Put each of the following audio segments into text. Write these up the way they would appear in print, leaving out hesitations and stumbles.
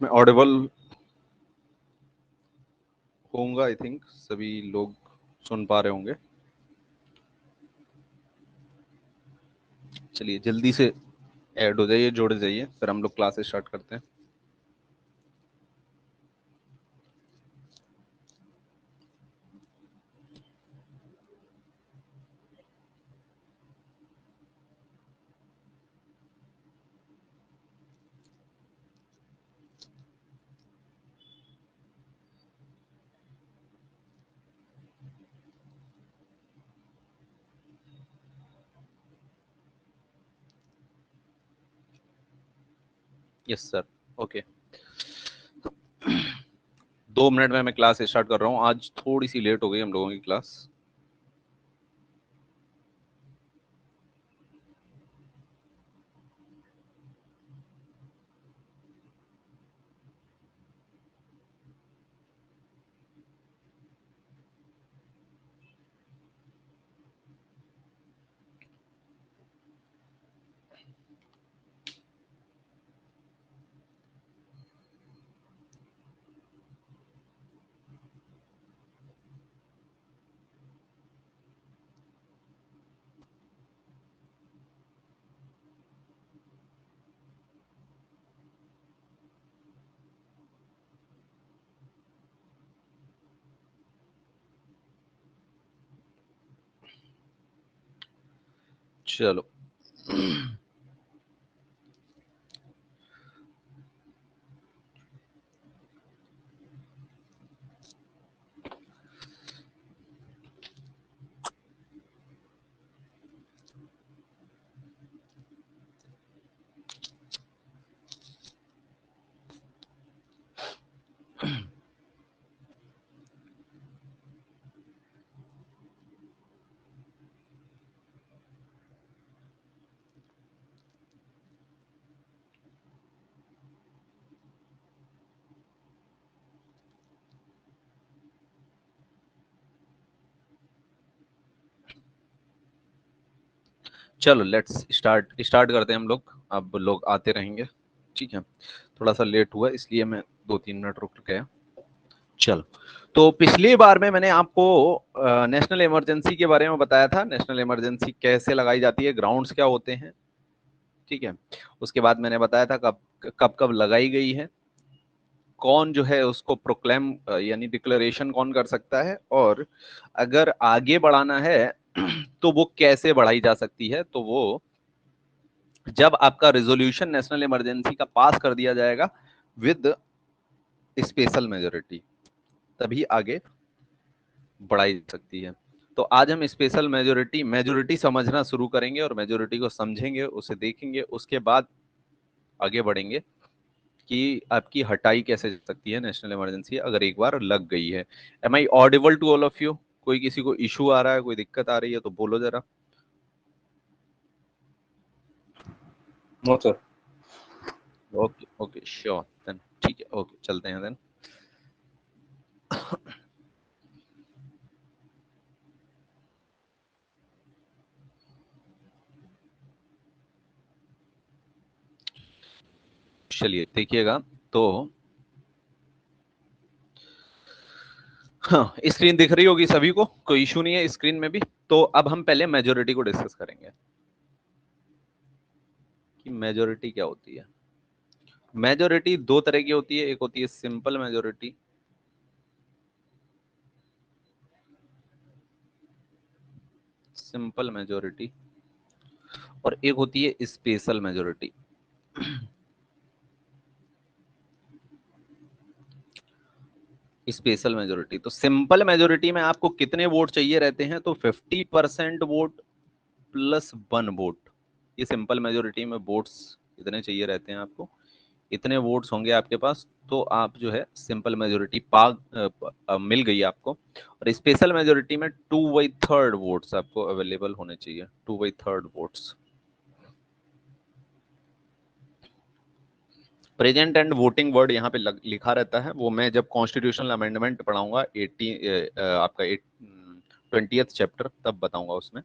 मैं ऑडिबल होऊंगा, I think सभी लोग सुन पा रहे होंगे। चलिए जल्दी से ऐड हो जाइए, जुड़ जाइए, फिर हम लोग क्लास स्टार्ट करते हैं। Yes sir, okay. 2 मिनट में मैं क्लास स्टार्ट कर रहा हूँ। आज थोड़ी सी लेट हो गई हम लोगों की क्लास। चलो चलो लेट्स स्टार्ट करते हैं हम लोग। अब लोग आते रहेंगे, ठीक है। थोड़ा सा लेट हुआ इसलिए मैं 2-3 मिनट रुक गया। चलो, तो पिछली बार में मैंने आपको नेशनल इमरजेंसी के बारे में बताया था। नेशनल इमरजेंसी कैसे लगाई जाती है, ग्राउंड्स क्या होते हैं, ठीक है। उसके बाद मैंने बताया था कब कब कब लगाई गई है, कौन जो है उसको प्रोक्लेम यानी डिक्लेरेशन कौन कर सकता है, और अगर आगे बढ़ाना है तो वो कैसे बढ़ाई जा सकती है। तो वो जब आपका रेजोल्यूशन नेशनल इमरजेंसी का पास कर दिया जाएगा विद स्पेशल मेजोरिटी, तभी आगे बढ़ाई जा सकती है। तो आज हम स्पेशल मेजोरिटी समझना शुरू करेंगे, और मेजोरिटी को समझेंगे, उसे देखेंगे, उसके बाद आगे बढ़ेंगे कि आपकी हटाई कैसे जा सकती है नेशनल इमरजेंसी अगर एक बार लग गई है। Am I audible to all of you? कोई किसी को इशू आ रहा है, कोई दिक्कत आ रही है तो बोलो जरा। No sir. Okay okay sure then, ठीक है, ओके चलते हैं देन। चलिए देखिएगा, तो हाँ स्क्रीन दिख रही होगी सभी को, कोई इशू नहीं है स्क्रीन में भी। तो अब हम पहले मेजोरिटी को डिस्कस करेंगे कि मेजोरिटी क्या होती है। मेजोरिटी दो तरह की होती है, एक होती है सिंपल मेजोरिटी, सिंपल मेजोरिटी, और एक होती है स्पेशल मेजोरिटी। स्पेशल मेजोरिटी, तो सिंपल मेजोरिटी में आपको कितने वोट चाहिए रहते हैं, तो 50% वोट प्लस 1 वोट। ये सिंपल मेजोरिटी में वोट्स इतने चाहिए रहते हैं आपको, इतने वोट्स होंगे आपके पास तो आप जो है सिंपल मेजोरिटी मिल गई आपको। और स्पेशल मेजोरिटी में 2/3 वोट्स आपको अवेलेबल होने चाहिए, 2/3 votes. Present and voting word यहाँ पे लिखा रहता है, वो मैं जब कॉन्स्टिट्यूशनल अमेंडमेंट पढ़ाऊंगा 20th चैप्टर तब बताऊंगा उसमें।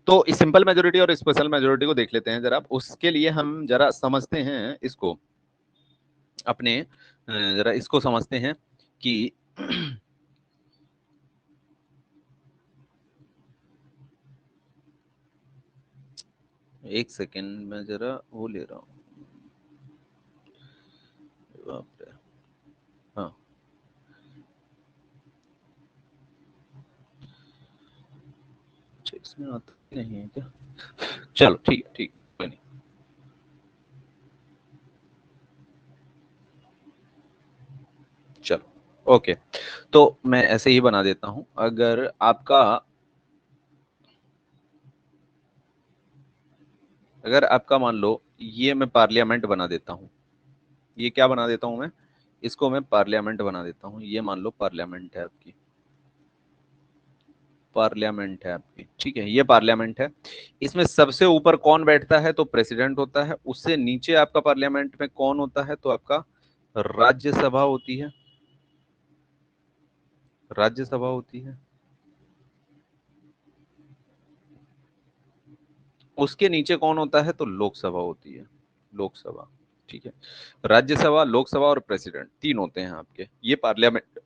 तो इस सिंपल मेजोरिटी और स्पेशल मेजोरिटी को देख लेते हैं जरा। उसके लिए हम जरा समझते हैं इसको अपने जरा इसको समझते हैं कि एक सेकेंड मैं जरा वो ले रहा हूँ। बाप रे। हाँ अच्छा, इसमें आता नहीं है क्या? चलो ठीक है, ठीक, कोई नहीं। चलो ओके, तो मैं ऐसे ही बना देता हूं। अगर आपका मान लो ये मैं पार्लियामेंट बना देता हूँ, ये क्या बना देता हूं मैं, इसको मैं पार्लियामेंट बना देता हूँ। ये मान लो पार्लियामेंट है आपकी, पार्लियामेंट है आपकी, ठीक है, ये पार्लियामेंट है। इसमें सबसे ऊपर कौन बैठता है? तो प्रेसिडेंट होता है। उससे नीचे आपका पार्लियामेंट में कौन होता है? तो आपका राज्यसभा होती है, राज्यसभा होती है। उसके नीचे कौन होता है? तो लोकसभा होती है, लोकसभा, ठीक है। राज्यसभा, लोकसभा और प्रेसिडेंट तीन होते हैं आपके। ये पार्लियामेंट,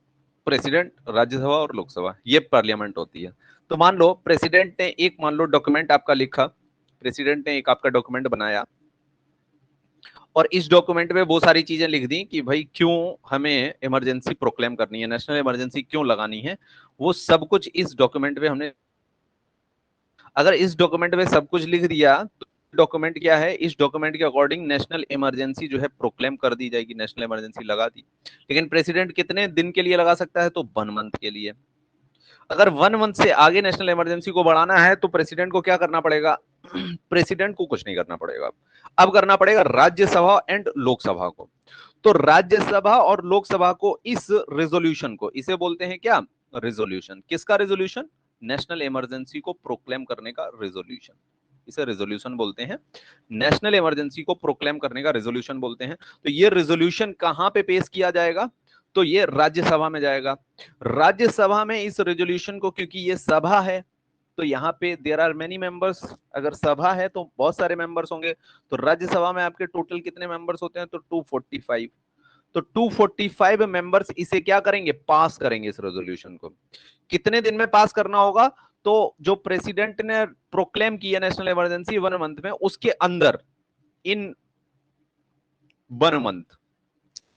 प्रेसिडेंट, राज्यसभा और लोकसभा, ये पार्लियामेंट होती है। तो मान लो प्रेसिडेंट ने एक, मान लो डॉक्यूमेंट आपका लिखा, प्रेसिडेंट ने एक आपका डॉक्यूमेंट बनाया, और इस डॉक्यूमेंट में वो सारी चीजें लिख दी कि भाई क्यों हमें इमरजेंसी प्रोक्लेम करनी है, नेशनल इमरजेंसी क्यों लगानी है, वो सब कुछ इस डॉक्यूमेंट में हमने, अगर इस डॉक्यूमेंट में सब कुछ लिख दिया तो डॉक्यूमेंट क्या है, इस डॉक्यूमेंट के अकॉर्डिंग नेशनल इमरजेंसी जो है प्रोक्लेम कर दी जाएगी, नेशनल इमरजेंसी लगा दी। लेकिन प्रेसिडेंट कितने दिन के लिए लगा सकता है? तो 1 मंथ के लिए। अगर 1 मंथ से आगे नेशनल इमरजेंसी को बढ़ाना है तो प्रेसिडेंट को क्या करना पड़ेगा? प्रेसिडेंट को कुछ नहीं करना पड़ेगा, अब करना पड़ेगा राज्यसभा एंड लोकसभा को। तो राज्यसभा और लोकसभा को इस रेजोल्यूशन को, इसे बोलते हैं क्या? रेजोल्यूशन। किसका रेजोल्यूशन? नेशनल इमरजेंसी को प्रोक्लेम करने का रेजोल्यूशन, इसे रेजोल्यूशन बोलते हैं। नेशनल इमरजेंसी को प्रोक्लेम करने का रेजोल्यूशन बोलते हैं। तो ये रेजोल्यूशन कहां पे पेश किया जाएगा? तो ये राज्यसभा में जाएगा। राज्यसभा में इस रेजोल्यूशन को, क्योंकि ये सभा है, तो यहाँ पे देयर आर मेनी मेंबर्स, अगर सभा है तो बहुत सारे मेंबर्स होंगे। तो राज्यसभा में आपके टोटल कितने मेंबर्स होते हैं? तो 245। तो 245 मेंबर्स इसे क्या करेंगे? पास करेंगे इस रेजोल्यूशन को। कितने दिन में पास करना होगा? तो जो प्रेसिडेंट ने प्रोक्लेम किया नेशनल इमरजेंसी 1 मंथ में, उसके अंदर, इन 1 मंथ,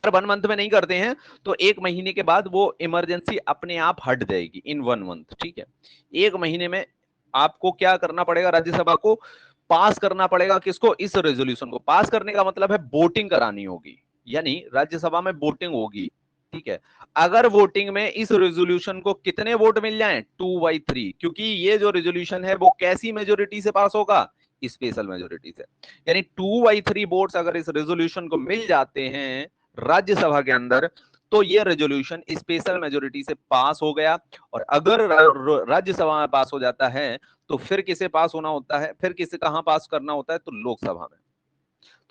अगर 1 मंथ में नहीं करते हैं तो 1 महीने के बाद वो इमरजेंसी अपने आप हट जाएगी इन 1 मंथ, ठीक है। 1 महीने में आपको क्या करना पड़ेगा? राज्यसभा को पास करना पड़ेगा। किसको? इस रेजोल्यूशन को। पास करने का मतलब है वोटिंग करानी होगी, यानी राज्यसभा में वोटिंग होगी, ठीक है। अगर वोटिंग में इस रेजोल्यूशन को कितने वोट मिल जाएं? 2/3, क्योंकि ये जो रेजोल्यूशन है वो कैसी मेजोरिटी से पास होगा? स्पेशल मेजोरिटी से। यानी 2/3 वोट्स अगर इस रेजोल्यूशन को मिल जाते हैं राज्यसभा के अंदर, तो ये रेजोल्यूशन स्पेशल मेजोरिटी से पास हो गया। और अगर राज्यसभा में पास हो जाता है तो फिर किसे पास होना होता है? फिर किसे कहां पास करना होता है? तो लोकसभा में।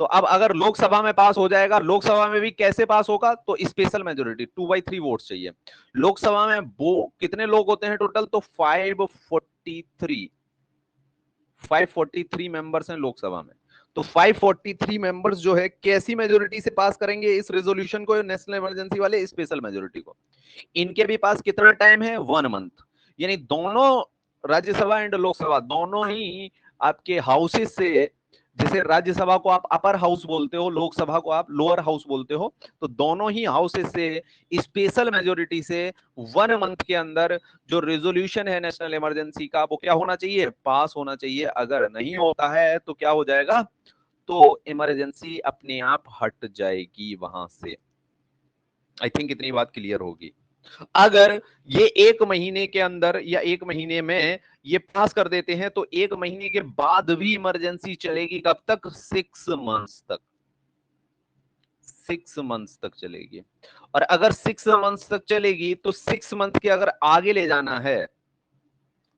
तो अब अगर लोकसभा में पास हो जाएगा, लोकसभा में भी कैसे पास होगा? तो स्पेशल मेजोरिटी, 2/3 वोट चाहिए। लोकसभा में वो कितने लोग होते हैं टोटल? तो 543 मेंबर्स हैं लोकसभा में। तो 543 मेंबर्स जो है कैसी मेजोरिटी से पास करेंगे इस रेजोल्यूशन को, नेशनल इमरजेंसी वाले स्पेशल मेजोरिटी को। इनके भी पास कितना टाइम है? 1 मंथ। यानी दोनों, राज्यसभा एंड लोकसभा दोनों ही आपके हाउसेस से, जैसे राज्यसभा को आप अपर हाउस बोलते हो, लोकसभा को आप लोअर हाउस बोलते हो, तो दोनों ही हाउसेस से स्पेशल मेजोरिटी से 1 मंथ के अंदर जो रेजोल्यूशन है नेशनल इमरजेंसी का, वो क्या होना चाहिए? पास होना चाहिए। अगर नहीं होता है तो क्या हो जाएगा? तो इमरजेंसी अपने आप हट जाएगी वहां से। आई थिंक इतनी बात क्लियर होगी। अगर ये 1 महीने के अंदर या 1 महीने में ये पास कर देते हैं तो 1 महीने के बाद भी इमरजेंसी चलेगी। कब तक? 6 मंथ्स तक, 6 मंथ्स तक चलेगी। और अगर 6 मंथ्स तक चलेगी तो 6 मंथ के अगर आगे ले जाना है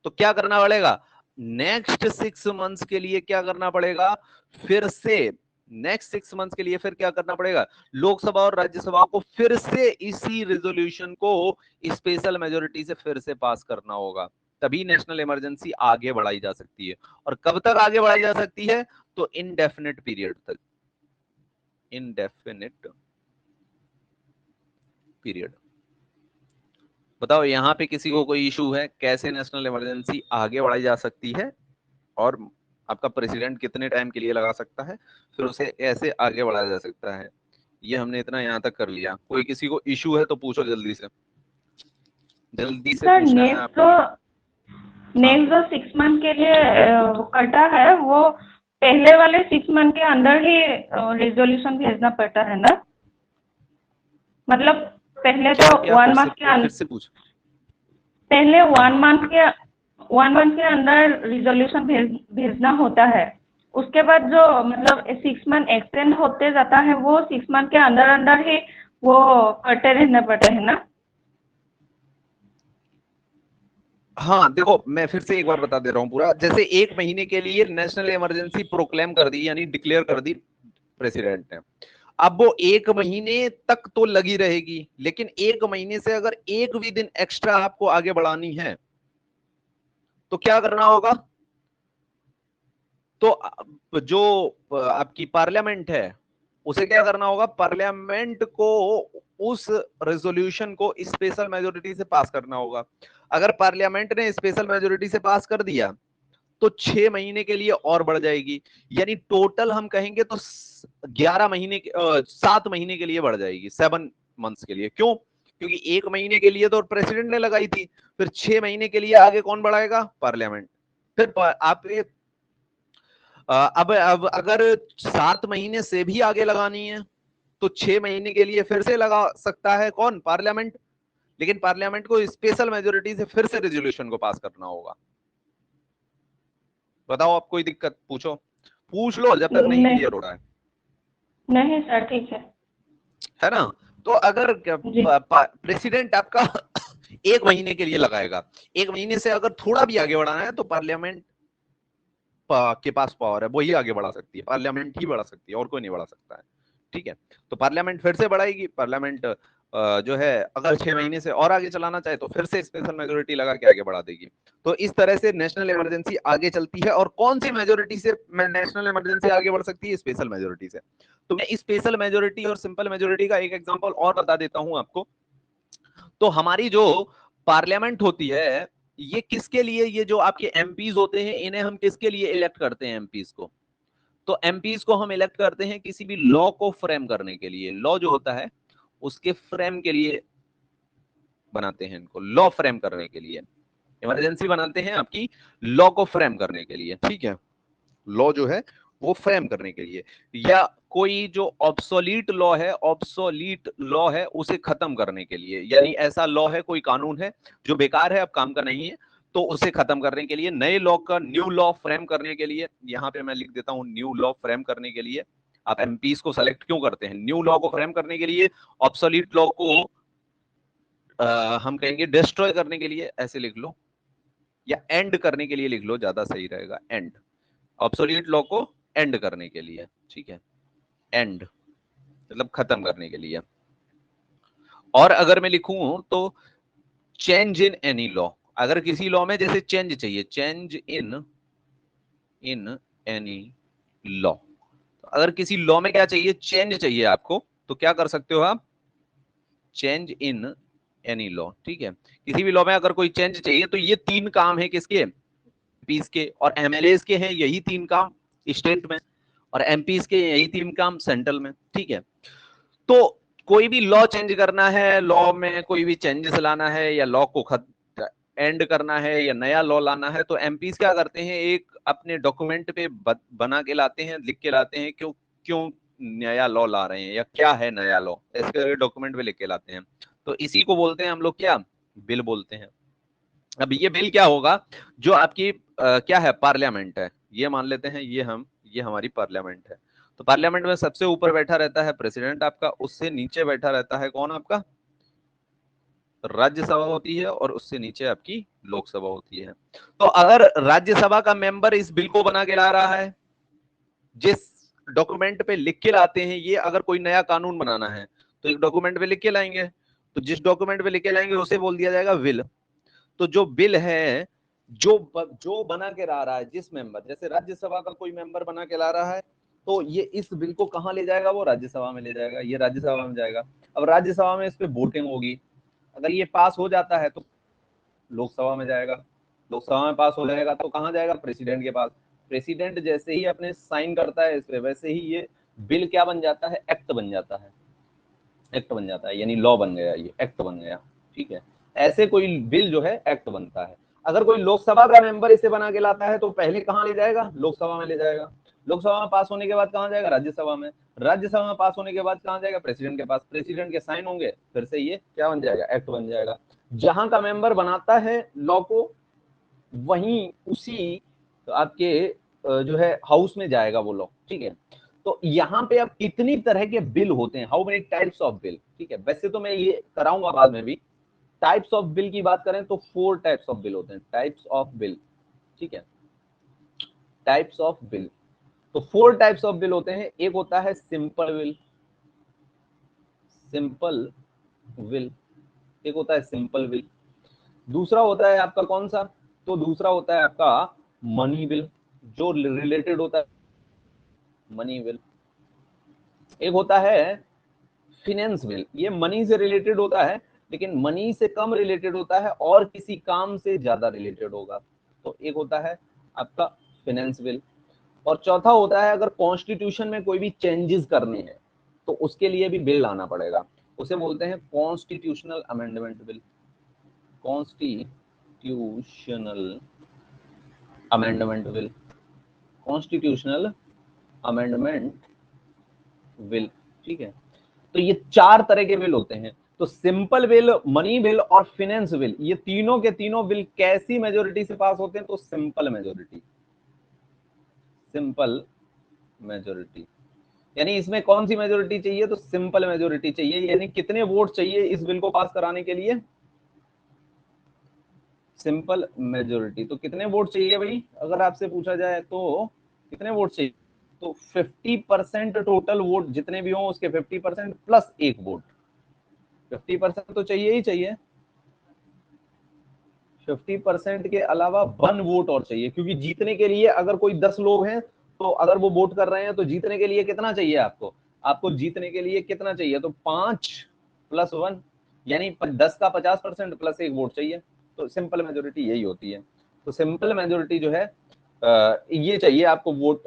तो क्या करना पड़ेगा? नेक्स्ट 6 मंथ्स के लिए क्या करना पड़ेगा? फिर से नेक्स्ट 6 मंथ्स के लिए फिर क्या करना पड़ेगा? लोकसभा और राज्यसभा को फिर से इसी रेजोल्यूशन को स्पेशल मेजोरिटी से फिर से पास करना होगा, तभी नेशनल इमरजेंसी आगे बढ़ाई जा सकती है। और कब तक आगे बढ़ाई जा सकती है? तो इनडेफिनेट पीरियड तक, इनडेफिनेट पीरियड। बताओ यहाँ पे किसी को कोई इशू है, कैसे नेशनल इमरजेंसी आगे बढ़ाई जा सकती है और आपका प्रेसिडेंट कितने टाइम के लिए लगा सकता है, फिर उसे ऐसे आगे बढ़ाया जा सकता है। ये हमने इतना यहाँ तक कर लिया। कोई किसी को इशू है तो पूछो, जल्दी से सर पूछना है आपको। नेक्स्ट जो 6 मंथ के लिए कटा है, वो पहले वाले 6 मंथ के अंदर ही रिजोल्यूशन भेजना पड़ता है ना? मतलब पहले तो 1 मंथ के अंदर, फिर से पूछ। पहले 1 मंथ के अंदर रिजोल्यूशन भेजना होता है। उसके बाद जो मतलब 6 मंथ एक्सटेंड होते जाता है, वो 6 मंथ के अंदर अंदर ही वो करते रहना पड़ता है ना? हाँ देखो, मैं फिर से एक बार बता दे रहा हूँ पूरा। जैसे 1 महीने के लिए नेशनल इमरजेंसी प्रोक्लेम कर दी, यानी डिक्लेयर कर दी प्रेसिडेंट ने। अब वो 1 महीने तक तो लगी रहेगी, लेकिन 1 महीने से अगर एक भी दिन एक्स्ट्रा आपको आगे बढ़ानी है तो क्या करना होगा? तो जो आपकी पार्लियामेंट है उसे क्या करना होगा? पार्लियामेंट को उस रेजोल्यूशन को स्पेशल मेजोरिटी से पास करना होगा। अगर पार्लियामेंट ने स्पेशल मेजोरिटी से पास कर दिया तो 6 महीने के लिए और बढ़ जाएगी, यानी टोटल हम कहेंगे तो 7 महीने के लिए बढ़ जाएगी, 7 मंथ्स के लिए। क्यों? क्योंकि 1 महीने के लिए तो प्रेसिडेंट ने लगाई थी, फिर 6 महीने के लिए आगे कौन बढ़ाएगा? पार्लियामेंट। फिर आप अब अगर 7 महीने से भी आगे लगानी है तो 6 महीने के लिए फिर से लगा सकता है कौन? पार्लियामेंट। लेकिन पार्लियामेंट को स्पेशल मेजोरिटी से फिर से रेजोल्यूशन को पास करना होगा। बताओ, आप कोई दिक्कत पूछो, पूछ लो जब तक नहीं क्लियर हो रहा है। नहीं सर, ठीक है ना? तो अगर प्रेसिडेंट आपका 1 महीने के लिए लगाएगा, 1 महीने से अगर थोड़ा भी आगे बढ़ाना है तो पार्लियामेंट के पास पावर है, वही आगे बढ़ा सकती है, पार्लियामेंट ही बढ़ा सकती है, और कोई नहीं बढ़ा सकता है। ठीक है, तो पार्लियामेंट फिर से बढ़ाएगी। पार्लियामेंट जो है अगर 6 महीने से और आगे चलाना चाहे तो फिर से स्पेशल मेजोरिटी लगा के आगे बढ़ा देगी। तो इस तरह से नेशनल इमरजेंसी आगे चलती है। और कौन सी मेजोरिटी से नेशनल इमरजेंसी आगे बढ़ सकती है? स्पेशल मेजोरिटी से। तो मैं स्पेशल मेजोरिटी और सिंपल मेजोरिटी का एक एग्जांपल और बता देता हूं आपको। तो हमारी जो पार्लियामेंट होती है, ये किसके लिए, ये जो आपके एमपीज होते हैं, इन्हें हम किसके लिए इलेक्ट करते हैं? एमपीज को। तो एमपीज को हम इलेक्ट करते हैं किसी भी लॉ को फ्रेम करने के लिए। लॉ जो होता है उसके फ्रेम के लिए बनाते हैं इनको, लॉ फ्रेम करने के लिए। इमरजेंसी बनाते हैं आपकी लॉ को फ्रेम करने के लिए। ठीक है, लॉ जो है वो फ्रेम करने के लिए, या कोई जो ऑब्सोलीट लॉ है, ऑब्सोलीट लॉ है उसे खत्म करने के लिए। यानी ऐसा लॉ है, कोई कानून है जो बेकार है, अब काम का नहीं है, तो उसे खत्म करने के लिए, नए लॉ का न्यू लॉ फ्रेम करने के लिए। यहां पे मैं लिख देता हूं न्यू लॉ फ्रेम करने के लिए। आप एमपीज को सेलेक्ट क्यों करते हैं? न्यू लॉ को फ्रेम करने के लिए, ऑब्सोलीट लॉ को हम कहेंगे डिस्ट्रॉय करने के लिए, ऐसे लिख लो, या एंड करने के लिए लिख लो, ज्यादा सही रहेगा, एंड। ऑब्सोलीट लॉ को एंड करने के लिए। ठीक है, एंड मतलब खत्म करने के लिए। और अगर मैं लिखूं तो चेंज इन एनी लॉ, अगर किसी लॉ में जैसे चेंज चाहिए, चेंज इन एनी लॉ, अगर किसी लॉ में क्या चाहिए? चेंज चाहिए आपको, तो क्या कर सकते हो आप? Change in any law. ठीक है, किसी भी लॉ में अगर कोई चेंज चाहिए तो ये 3 काम है किसके? एमपीज के। और एमएलएज के हैं यही 3 काम स्टेट में, और एमपीज के यही 3 काम सेंट्रल में। ठीक है, तो कोई भी लॉ चेंज करना है, लॉ में कोई भी चेंजेस लाना है, या लॉ को एंड करना है, या नया लॉ लाना है, तो एमपीज क्या करते हैं? एक अपने डॉक्यूमेंट पे बना के लाते हैं, लिख के लाते हैं, क्यों क्यों नया लॉ ला रहे हैं, या क्या है नया लॉ, इसके डॉक्यूमेंट पे लिख के लाते हैं। तो इसी को बोलते हैं हम लोग क्या? बिल बोलते हैं। अब ये बिल क्या होगा? जो आपकी क्या है? पार्लियामेंट है, ये मान लेते हैं ये हमारी पार्लियामेंट है। तो पार्लियामेंट में सबसे ऊपर बैठा रहता है प्रेसिडेंट आपका, उससे नीचे बैठा रहता है कौन आपका? राज्यसभा होती है, और उससे नीचे आपकी लोकसभा होती है। तो अगर राज्यसभा का मेंबर इस बिल को बना के ला रहा है, जिस डॉक्यूमेंट पे लिख के लाते हैं, ये अगर कोई नया कानून बनाना है तो एक डॉक्यूमेंट पे लिख के लाएंगे, तो जिस डॉक्यूमेंट पे लिख के लाएंगे उसे बोल दिया जाएगा बिल। तो जो बिल है, जो बना के ला रहा है जिस मेंबर, जैसे राज्यसभा का कोई मेंबर बना के ला रहा है, तो ये इस बिल को कहाँ ले जाएगा, वो राज्यसभा में ले जाएगा, ये राज्यसभा में जाएगा। अब राज्यसभा में इस पे वोटिंग होगी, अगर ये पास हो जाता है तो लोकसभा में जाएगा, लोकसभा में पास हो जाएगा तो कहाँ जाएगा, प्रेसिडेंट के पास। प्रेसिडेंट जैसे ही अपने साइन करता है इस पे, वैसे ही ये बिल क्या बन जाता है, एक्ट बन जाता है, एक्ट बन जाता है, यानी लॉ बन गया, ये एक्ट बन गया। ठीक है, ऐसे कोई बिल जो है एक्ट बनता है। अगर कोई लोकसभा का मेंबर इसे बना के लाता है तो पहले कहाँ ले जाएगा, लोकसभा में ले जाएगा, लोकसभा में पास होने के बाद कहाँ जाएगा, राज्यसभा में, राज्यसभा में पास होने के बाद कहाँ जाएगा, प्रेसिडेंट के पास, प्रेसिडेंट के साइन होंगे, फिर से ये क्या बन जाएगा, एक्ट बन जाएगा। जहां का मेंबर बनाता है लॉ को, वहीं उसी आपके जो है हाउस में जाएगा वो लॉ। ठीक है, तो यहाँ पे अब कितनी तरह के बिल होते हैं, how many types of bill. ठीक है, वैसे तो मैं ये कराऊंगा बाद में भी। टाइप्स ऑफ बिल की बात करें तो 4 टाइप्स ऑफ बिल होते हैं, टाइप्स ऑफ बिल। ठीक है, टाइप्स ऑफ बिल, तो 4 टाइप्स ऑफ बिल होते हैं। एक होता है सिंपल बिल, सिंपल बिल, एक होता है सिंपल बिल। दूसरा होता है आपका कौन सा, तो दूसरा होता है आपका मनी बिल, जो रिलेटेड होता है मनी बिल। एक होता है फिनेंस बिल, ये मनी से रिलेटेड होता है, लेकिन मनी से कम रिलेटेड होता है और किसी काम से ज्यादा रिलेटेड होगा। तो एक होता है आपका फिनेंस बिल। और चौथा होता है अगर कॉन्स्टिट्यूशन में कोई भी चेंजेस करने हैं तो उसके लिए भी बिल लाना पड़ेगा, उसे बोलते हैं constitutional amendment bill, constitutional amendment bill, constitutional amendment bill. ठीक है, तो ये 4 तरह के बिल होते हैं। तो सिंपल बिल, मनी बिल और फिनेंस बिल, ये तीनों के तीनों बिल कैसी मेजोरिटी से पास होते हैं, तो सिंपल मेजोरिटी, सिंपल मेजोरिटी। यानी इसमें कौन सी मेजोरिटी चाहिए, तो सिंपल मेजोरिटी चाहिए। यानी कितने वोट चाहिए इस बिल को पास कराने के लिए, सिंपल मेजोरिटी। तो कितने वोट चाहिए भाई, अगर आपसे पूछा जाए तो कितने वोट चाहिए, तो 50% टोटल वोट जितने भी हों उसके 50% प्लस 1 वोट, 50% तो चाहिए ही चाहिए, 50% के अलावा 1 वोट और चाहिए, क्योंकि जीतने के लिए अगर कोई 10 लोग हैं तो अगर वो वोट कर रहे हैं तो जीतने के लिए कितना चाहिए आपको, आपको जीतने के लिए कितना चाहिए, तो 5 + 1 यानी 10 का 50% प्लस 1 वोट चाहिए। तो सिंपल मेजोरिटी यही होती है। तो सिंपल मेजोरिटी जो है ये चाहिए आपको वोट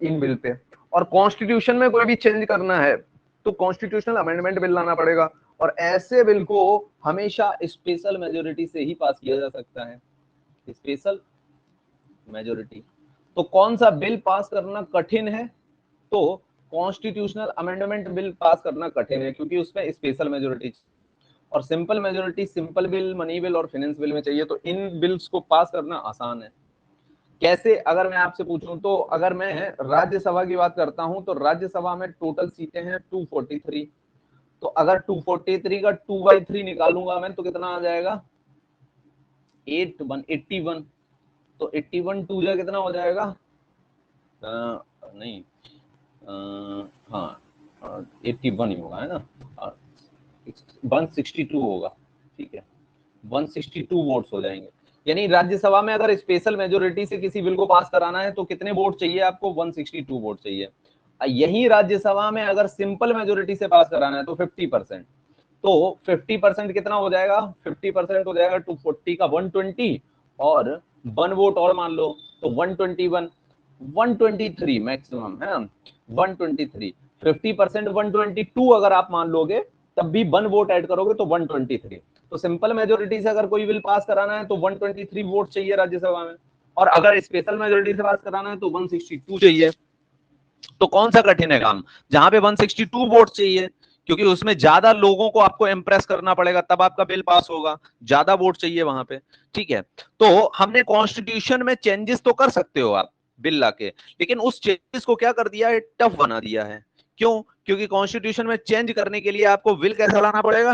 इन बिल पे। और कॉन्स्टिट्यूशन में कोई भी चेंज करना है तो कॉन्स्टिट्यूशनल अमेंडमेंट बिल लाना पड़ेगा, और ऐसे बिल को हमेशा स्पेशल मेजोरिटी से ही पास किया जा सकता है, स्पेशल मेजोरिटी। तो कौन सा बिल पास करना कठिन है, तो कॉन्स्टिट्यूशनल अमेंडमेंट बिल पास करना कठिन है, क्योंकि उसमें स्पेशल मेजोरिटी। और simple majority simple bill, money bill और फाइनेंस बिल में चाहिए। तो इन बिल्स को पास करना आसान है। कैसे, अगर मैं आपसे पूछूं तो अगर मैं राज्यसभा की बात करता हूं तो राज्यसभा में टोटल सीटें हैं 243। तो अगर 243 का 2/3 निकालूंगा मैं तो कितना आ जाएगा, 81। तो 81 2 जा कितना हो जाएगा, नहीं, हाँ 81 ही होगा, है ना, 162 होगा। ठीक है, 162 वोट्स हो जाएंगे। यानी राज्यसभा में अगर स्पेशल मेजोरिटी से किसी बिल को पास कराना है तो कितने वोट चाहिए आपको, 162 वोट चाहिए। यही राज्यसभा में अगर सिंपल मेजोरिटी से पास कराना है तो 50%, तो 50% कितना हो जाएगा, 50% हो जाएगा 240 का 120, और 1 वोट और मान लो तो 121, 123 मैक्सिमम है ना, 123। 50% 122 अगर आप मान लोगे तब भी 1 वोट ऐड करोगे तो 123। तो सिंपल मेजोरिटी से अगर कोई बिल पास कराना है तो 123 वोट चाहिए राज्यसभा में, और अगर स्पेशल मेजोरिटी से पास कराना है तो 162 चाहिए। तो कौन सा कठिन है काम, जहां पे 162 वोट चाहिए, क्योंकि उसमें ज्यादा लोगों को आपको इंप्रेस करना पड़ेगा तब आपका बिल पास होगा, ज्यादा वोट चाहिए वहां पे। ठीक है, तो हमने कॉन्स्टिट्यूशन में चेंजेस तो कर सकते हो आप बिल लाके, लेकिन उस चेंजेस को क्या कर दिया है, टफ बना दिया है। क्यों, क्योंकि कॉन्स्टिट्यूशन में चेंज करने के लिए आपको बिल कैसा लाना पड़ेगा,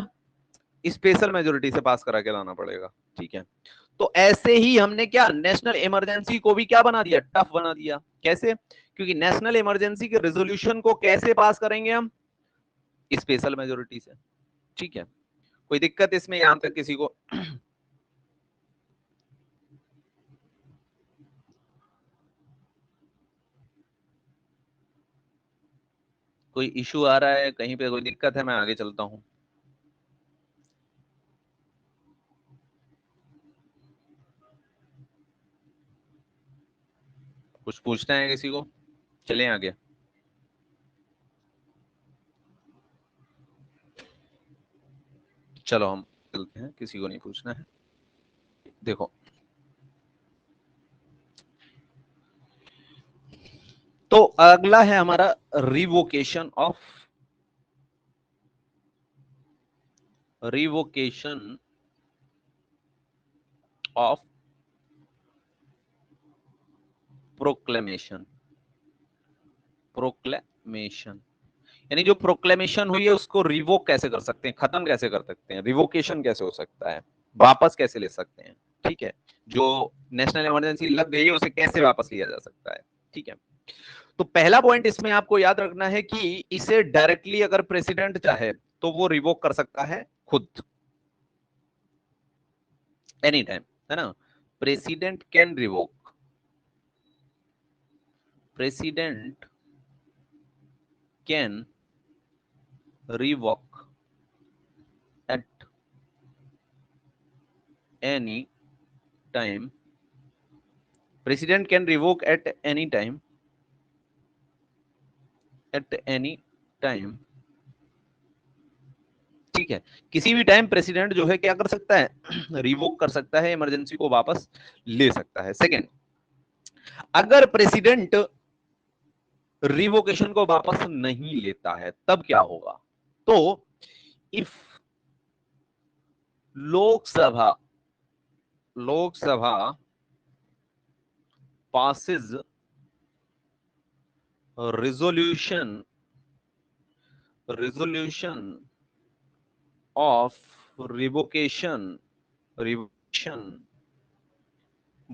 स्पेशल मेजोरिटी से पास करा के लाना पड़ेगा। ठीक है, तो ऐसे ही हमने क्या, नेशनल इमरजेंसी को भी क्या बना दिया, टफ बना दिया। कैसे, क्योंकि नेशनल इमरजेंसी के रेजोल्यूशन को कैसे पास करेंगे हम, स्पेशल मेजोरिटी से। ठीक है, कोई दिक्कत इसमें यहां तक किसी को, कोई इशू आ रहा है कहीं पे, कोई दिक्कत है? मैं आगे चलता हूँ। कुछ पूछना है किसी को? चलें आगे। चलो हम चलते हैं, किसी को नहीं पूछना है। देखो, तो अगला है हमारा रिवोकेशन ऑफ प्रोक्लेमेशन। यानी जो प्रोक्लेमेशन हुई है उसको रिवोक कैसे कर सकते हैं, खत्म कैसे कर सकते हैं, रिवोकेशन कैसे हो सकता है, वापस कैसे ले सकते हैं। ठीक है, जो नेशनल इमरजेंसी लग गई है उसे कैसे वापस लिया जा सकता है। ठीक है, तो पहला पॉइंट इसमें आपको याद रखना है कि इसे डायरेक्टली अगर प्रेसिडेंट चाहे तो वो रिवोक कर सकता है खुद, एनी टाइम, है ना। President can revoke, president can revoke at any time, president can revoke at any time, at any time. ठीक है, किसी भी टाइम प्रेसिडेंट जो है क्या कर सकता है, रिवोक कर सकता है, इमरजेंसी को वापस ले सकता है। सेकंड, अगर प्रेसिडेंट रिवोकेशन को वापस नहीं लेता है तब क्या होगा? तो if Lok Sabha passes resolution of revocation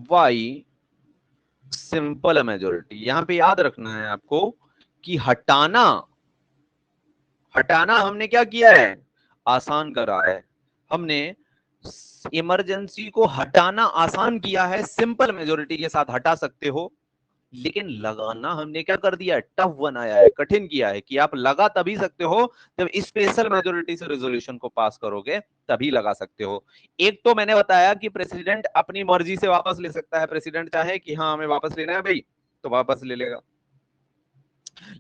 by simple majority. यहां पे याद रखना है आपको कि हटाना हमने क्या किया है, आसान करा है। हमने इमरजेंसी को हटाना आसान किया है, सिंपल मेजोरिटी के साथ हटा सकते हो। लेकिन लगाना हमने क्या कर दिया है, टफ बनाया है, कठिन किया है कि आप लगा तभी सकते हो जब स्पेशल मेजोरिटी से रेजोल्यूशन को पास करोगे, तभी लगा सकते हो। एक तो मैंने बताया कि प्रेसिडेंट अपनी मर्जी से वापस ले सकता है, प्रेसिडेंट चाहे कि हाँ हमें वापस लेना है भाई तो वापस ले लेगा।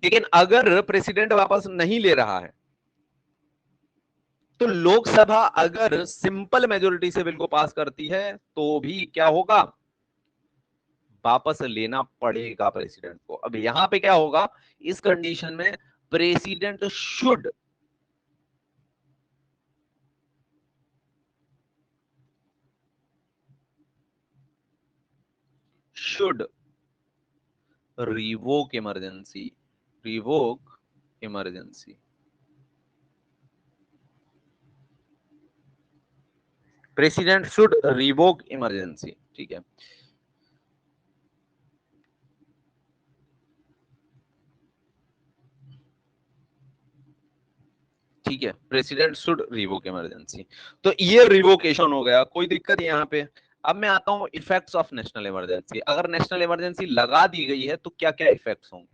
लेकिन अगर प्रेसिडेंट वापस नहीं ले रहा है तो लोकसभा अगर सिंपल मेजोरिटी से बिल को पास करती है तो भी क्या होगा, वापस लेना पड़ेगा प्रेसिडेंट को। अब यहां पे क्या होगा, इस कंडीशन में president should revoke emergency, president should revoke emergency. ठीक है, ठीक है, प्रेसिडेंट शुड रिवोक इमरजेंसी। तो ये रिवोकेशन हो गया, कोई दिक्कत यहां पे। अब मैं आता हूं इफेक्ट्स ऑफ नेशनल इमरजेंसी। अगर नेशनल इमरजेंसी लगा दी गई है तो क्या क्या इफेक्ट्स होंगे?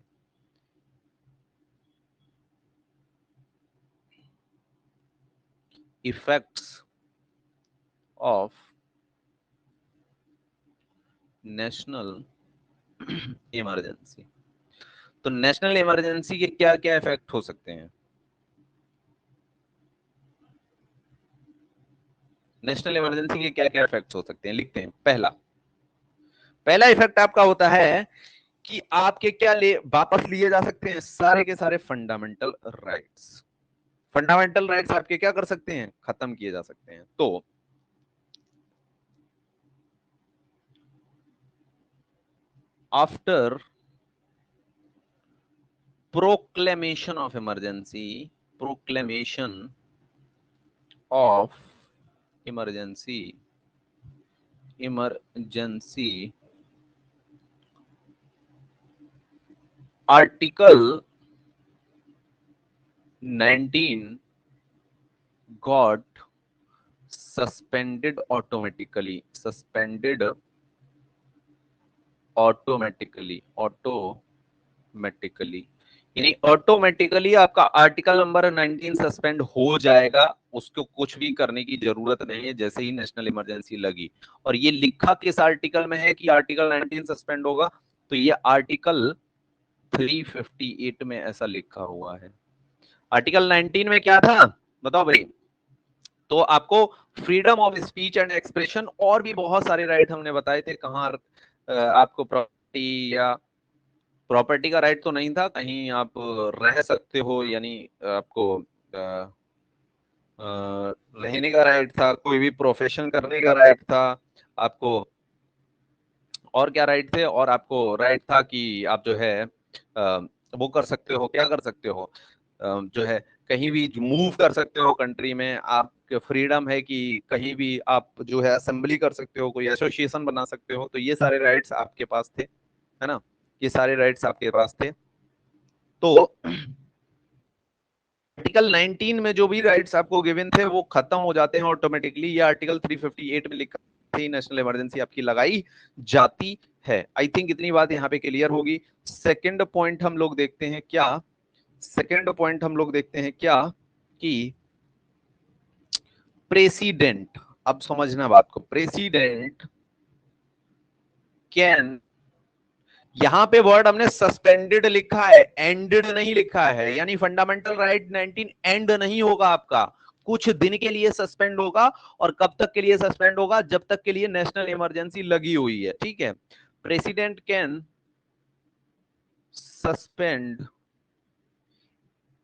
Effects of national emergency. तो नेशनल इमरजेंसी के क्या क्या इफेक्ट हो सकते हैं? नेशनल इमरजेंसी के क्या क्या इफेक्ट हो सकते हैं, लिखते हैं। पहला इफेक्ट आपका होता है कि आपके क्या ले वापस लिए जा सकते हैं, सारे के सारे फंडामेंटल राइट्स। फंडामेंटल राइट्स आपके क्या कर सकते हैं, खत्म किए जा सकते हैं। तो after proclamation of emergency, proclamation of emergency article 19 got suspended automatically, automatically। यानी ऑटोमेटिकली आपका आर्टिकल नंबर 19 सस्पेंड हो जाएगा, उसको कुछ भी करने की जरूरत नहीं है जैसे ही नेशनल इमरजेंसी लगी। और ये लिखा किस आर्टिकल में है कि आर्टिकल 19 सस्पेंड होगा, तो ये आर्टिकल 358 में ऐसा लिखा हुआ है। आर्टिकल 19 में क्या था बताओ भाई? तो आपको freedom of speech and expression और भी बहुत सारे राइट हमने बताए थे। कहाँ आपको प्रॉपर्टी या प्रॉपर्टी का राइट तो नहीं था, कहीं आप रह सकते हो, यानी आपको रहने का राइट था, कोई भी प्रोफेशन करने का राइट था आपको, और क्या राइट थे, और आपको राइट था कि आप जो है वो कर सकते हो, क्या कर सकते हो, जो है कहीं भी मूव कर सकते हो कंट्री में, आप फ्रीडम है कि कहीं भी आप जो है असेंबली कर सकते हो, कोई एसोसिएशन बना सकते हो। तो ये सारे राइट्स आपके पास थे, है ना, ये सारे राइट्स आपके पास थे। तो आर्टिकल 19 में जो भी राइट्स आपको गिवन थे वो खत्म हो जाते हैं ऑटोमेटिकली। ये आर्टिकल 358 में लिखा थी नेशनल इमरजेंसी आपकी लगाई जाती है। आई थिंक इतनी बात यहाँ पे क्लियर होगी। सेकंड पॉइंट हम लोग देखते हैं क्या, सेकंड पॉइंट हम लोग देखते हैं क्या कि प्रेसिडेंट, अब समझना बात को, प्रेसिडेंट कैन, यहां पे वर्ड हमने सस्पेंडेड लिखा है, एंडेड नहीं लिखा है, यानी फंडामेंटल राइट 19 एंड नहीं होगा आपका, कुछ दिन के लिए सस्पेंड होगा। और कब तक के लिए सस्पेंड होगा? जब तक के लिए नेशनल इमरजेंसी लगी हुई है, ठीक है। President can suspend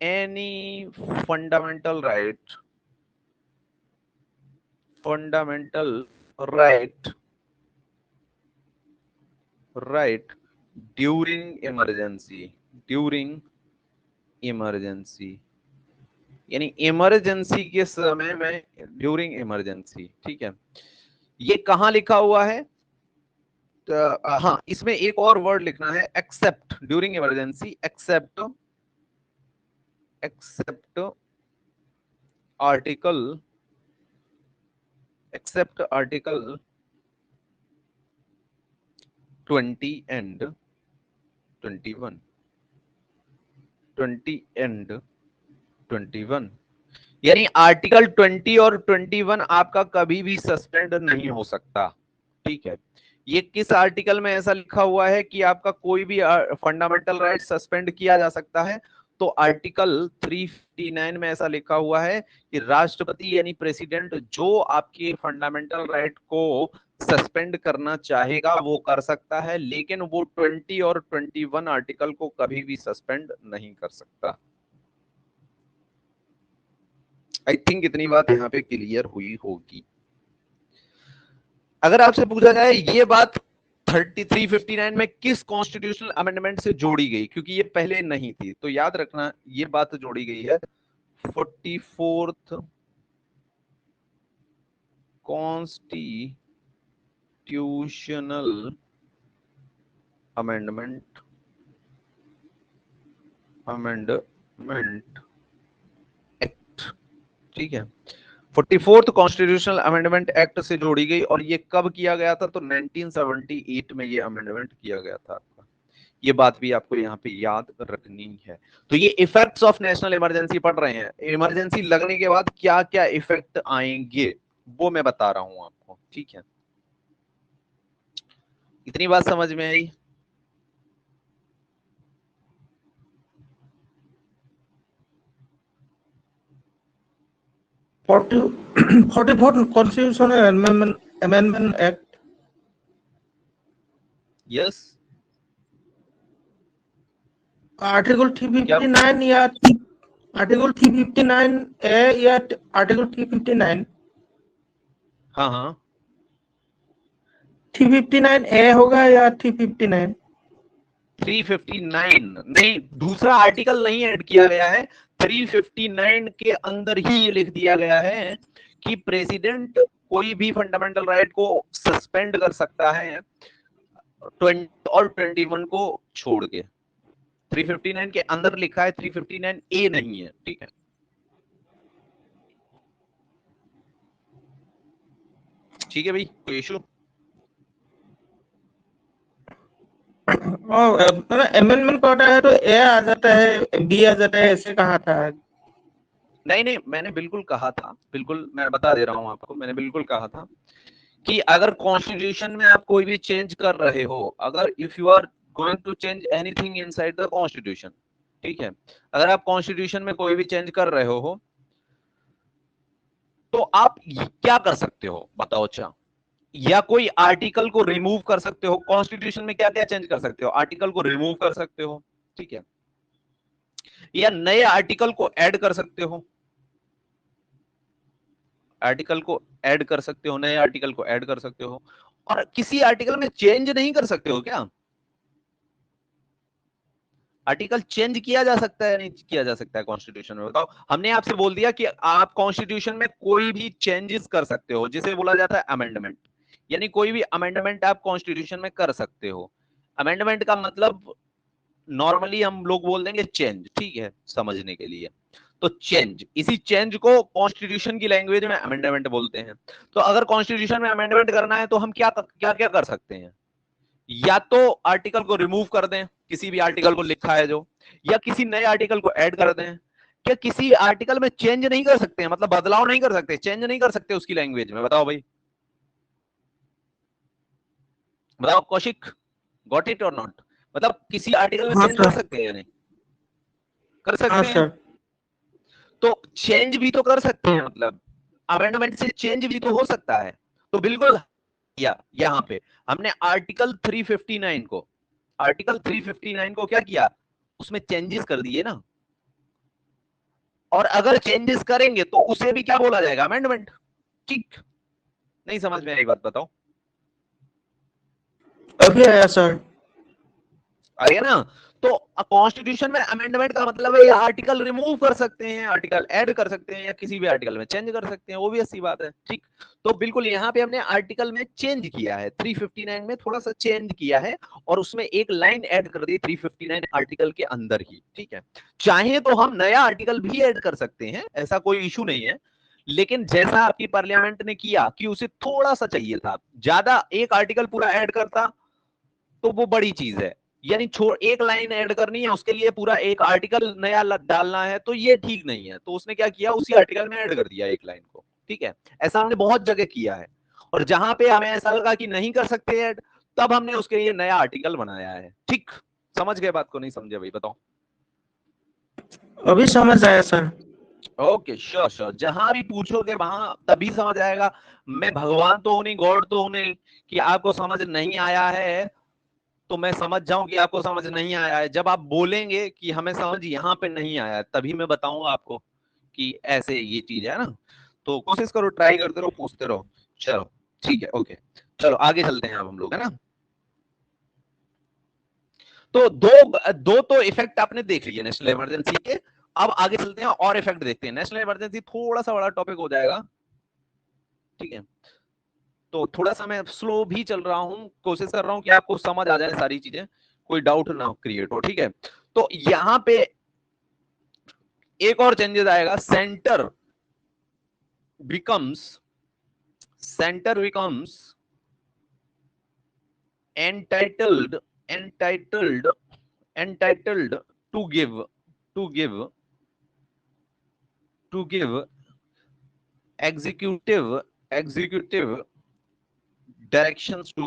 any fundamental right, fundamental right, right during emergency, during emergency, यानी इमरजेंसी के समय में, ड्यूरिंग इमरजेंसी, ठीक है। ये कहां लिखा हुआ है? तो, हाँ, इसमें एक और वर्ड लिखना है, except during emergency, except, except article, except article 20 and 21, 20 and 21, यानी आर्टिकल 20 और 21 आपका कभी भी सस्पेंड नहीं हो सकता, ठीक है। ये किस आर्टिकल में ऐसा लिखा हुआ है कि आपका कोई भी फंडामेंटल राइट सस्पेंड किया जा सकता है? तो आर्टिकल 359 में ऐसा लिखा हुआ है कि राष्ट्रपति यानी प्रेसिडेंट जो आपके फंडामेंटल राइट को सस्पेंड करना चाहेगा वो कर सकता है, लेकिन वो 20 और 21 आर्टिकल को कभी भी सस्पेंड नहीं कर सकता। आई थिंक इतनी बात यहाँ पे क्लियर हुई होगी। अगर आपसे पूछा जाए ये बात 359 में किस कॉन्स्टिट्यूशनल अमेंडमेंट से जोड़ी गई, क्योंकि ये पहले नहीं थी, तो याद रखना ये बात जोड़ी गई है 44th constitutional amendment, amendment act, ठीक है। 44th कॉन्स्टिट्यूशनल अमेंडमेंट एक्ट से जोड़ी गई। और ये कब किया गया था? तो 1978 में ये अमेंडमेंट किया गया था। ये बात भी आपको यहाँ पे याद रखनी है। तो ये इफेक्ट्स ऑफ नेशनल इमरजेंसी पढ़ रहे हैं, इमरजेंसी लगने के बाद क्या क्या इफेक्ट आएंगे वो मैं बता रहा हूं आपको, ठीक है। इतनी बात समझ में आई? Forty 44 constitutional amendment act, yes. Article 359 या आर्टिकल 359 ए या आर्टिकल 359? हाँ हाँ, 359 ए होगा या 359? 359 नहीं, दूसरा आर्टिकल नहीं ऐड किया गया है। 359 के अंदर ही ये लिख दिया गया है कि प्रेसिडेंट कोई भी फंडामेंटल राइट को सस्पेंड कर सकता है 20 और 21 को छोड़ के। 359 के अंदर लिखा है, 359 ए नहीं है, ठीक है। ठीक है भाई, कोई इशू? और अमेंडमेंट कोटा है तो ए आ जाता है, बी आ जाता है, ऐसे कहा था। नहीं नहीं, मैंने बिल्कुल कहा था, बिल्कुल मैं बता दे रहा हूं आपको, मैंने बिल्कुल कहा था कि अगर कॉन्स्टिट्यूशन में आप कोई भी चेंज कर रहे हो, अगर if you are going to change anything inside the constitution, ठीक है, अगर आप कॉन्स्टिट्यूशन में कोई भी चेंज कर रहे हो तो आप क्या कर सकते हो बताओ। अच्छा, या कोई आर्टिकल को रिमूव कर सकते हो। कॉन्स्टिट्यूशन में क्या क्या चेंज कर सकते हो? आर्टिकल को रिमूव कर सकते हो, ठीक है, या नए आर्टिकल को ऐड कर सकते हो, आर्टिकल को ऐड कर सकते हो, नए आर्टिकल को ऐड कर सकते हो। और किसी आर्टिकल में चेंज नहीं कर सकते हो क्या? आर्टिकल चेंज किया जा सकता है नहीं किया जा सकता है कॉन्स्टिट्यूशन में? बताओ। हमने आपसे बोल दिया कि आप कॉन्स्टिट्यूशन में कोई भी चेंजेस कर सकते हो, जिसे बोला जाता है अमेंडमेंट, यानी कोई भी अमेंडमेंट आप कॉन्स्टिट्यूशन में कर सकते हो। अमेंडमेंट का मतलब नॉर्मली हम लोग बोल देंगे चेंज, ठीक है, समझने के लिए। तो चेंज, इसी चेंज को कॉन्स्टिट्यूशन की लैंग्वेज में अमेंडमेंट बोलते हैं। तो अगर कॉन्स्टिट्यूशन में अमेंडमेंट करना है तो हम क्या क्या क्या कर सकते हैं? या तो आर्टिकल को रिमूव कर दें, किसी भी आर्टिकल को लिखा है जो, या किसी नए आर्टिकल को ऐड कर दें। क्या किसी आर्टिकल में चेंज नहीं कर सकते हैं, मतलब बदलाव नहीं कर सकते, चेंज नहीं कर सकते उसकी लैंग्वेज में? बताओ भाई, बताओ कौशिक, गॉट इट और नॉट? मतलब किसी आर्टिकल में हाँ चेंज कर सर, सकते हैं या नहीं कर हाँ सकते हैं? सर, तो चेंज भी तो कर सकते हैं, मतलब अमेंडमेंट से चेंज भी तो हो सकता है। तो बिल्कुल यहां पे हमने आर्टिकल 359 को क्या किया, उसमें चेंजेस कर दिए ना। और अगर चेंजेस करेंगे तो उसे भी क्या बोला जाएगा, अमेंडमेंट। ठीक, नहीं समझ में आई बात? बताओ, अभी आया सर। आ गया ना? तो कॉन्स्टिट्यूशन में अमेंडमेंट का मतलब है आर्टिकल रिमूव कर सकते हैं, आर्टिकल ऐड कर सकते हैं, या किसी भी आर्टिकल में चेंज कर सकते हैं, वो भी अच्छी बात है, ठीक। तो बिल्कुल यहाँ पे हमने आर्टिकल में चेंज किया है, 359 में थोड़ा सा चेंज किया है, और उसमें एक लाइन ऐड कर दी 359 आर्टिकल के अंदर ही, ठीक है। चाहे तो हम नया आर्टिकल भी ऐड कर सकते हैं, ऐसा कोई इशू नहीं है, लेकिन जैसा आपकी पार्लियामेंट ने किया कि उसे थोड़ा सा चाहिए था ज्यादा, एक आर्टिकल पूरा ऐड करता तो वो बड़ी चीज है, यानी छोड़ एक लाइन ऐड करनी है उसके लिए पूरा एक आर्टिकल नया डालना है, तो ये ठीक नहीं है। तो उसने क्या किया, उसी आर्टिकल में ऐड कर दिया एक लाइन को, ठीक है। ऐसा हमने बहुत जगह किया है, और जहां पे हमें ऐसा लगा कि नहीं कर सकते ऐड, तब हमने उसके लिए नया आर्टिकल बनाया है, ठीक। समझ गए बात को? नहीं समझे भाई? बताओ। अभी समझ आया सर। ओके, श्योर श्योर, जहां भी पूछोगे वहां तभी समझ आएगा। मैं भगवान तो हूं नहीं, गॉड तो हूं नहीं कि आपको समझ नहीं आया है तो मैं समझ जाऊं कि आपको समझ नहीं आया है। जब आप बोलेंगे कि हमें समझ यहाँ पे नहीं आया, तभी मैं बताऊंगा आपको कि ऐसे ये चीज है ना। तो कोशिश करो, ट्राई करते रहो, पूछते रहो। चलो ठीक है, ओके, चलो आगे चलते हैं अब हम लोग, है ना। तो दो दो तो इफेक्ट आपने देख लिए नेशनल इमरजेंसी के। अब आगे चलते हैं और इफेक्ट देखते हैं। नेशनल इमरजेंसी थोड़ा सा बड़ा टॉपिक हो जाएगा, ठीक है, तो थोड़ा सा मैं स्लो भी चल रहा हूं, कोशिश कर रहा हूं कि आपको समझ आ जाए सारी चीजें, कोई डाउट ना क्रिएट हो, ठीक है। तो यहां पे एक और चेंजेस आएगा, becomes centre becomes entitled entitled entitled to give to give to give executive directions to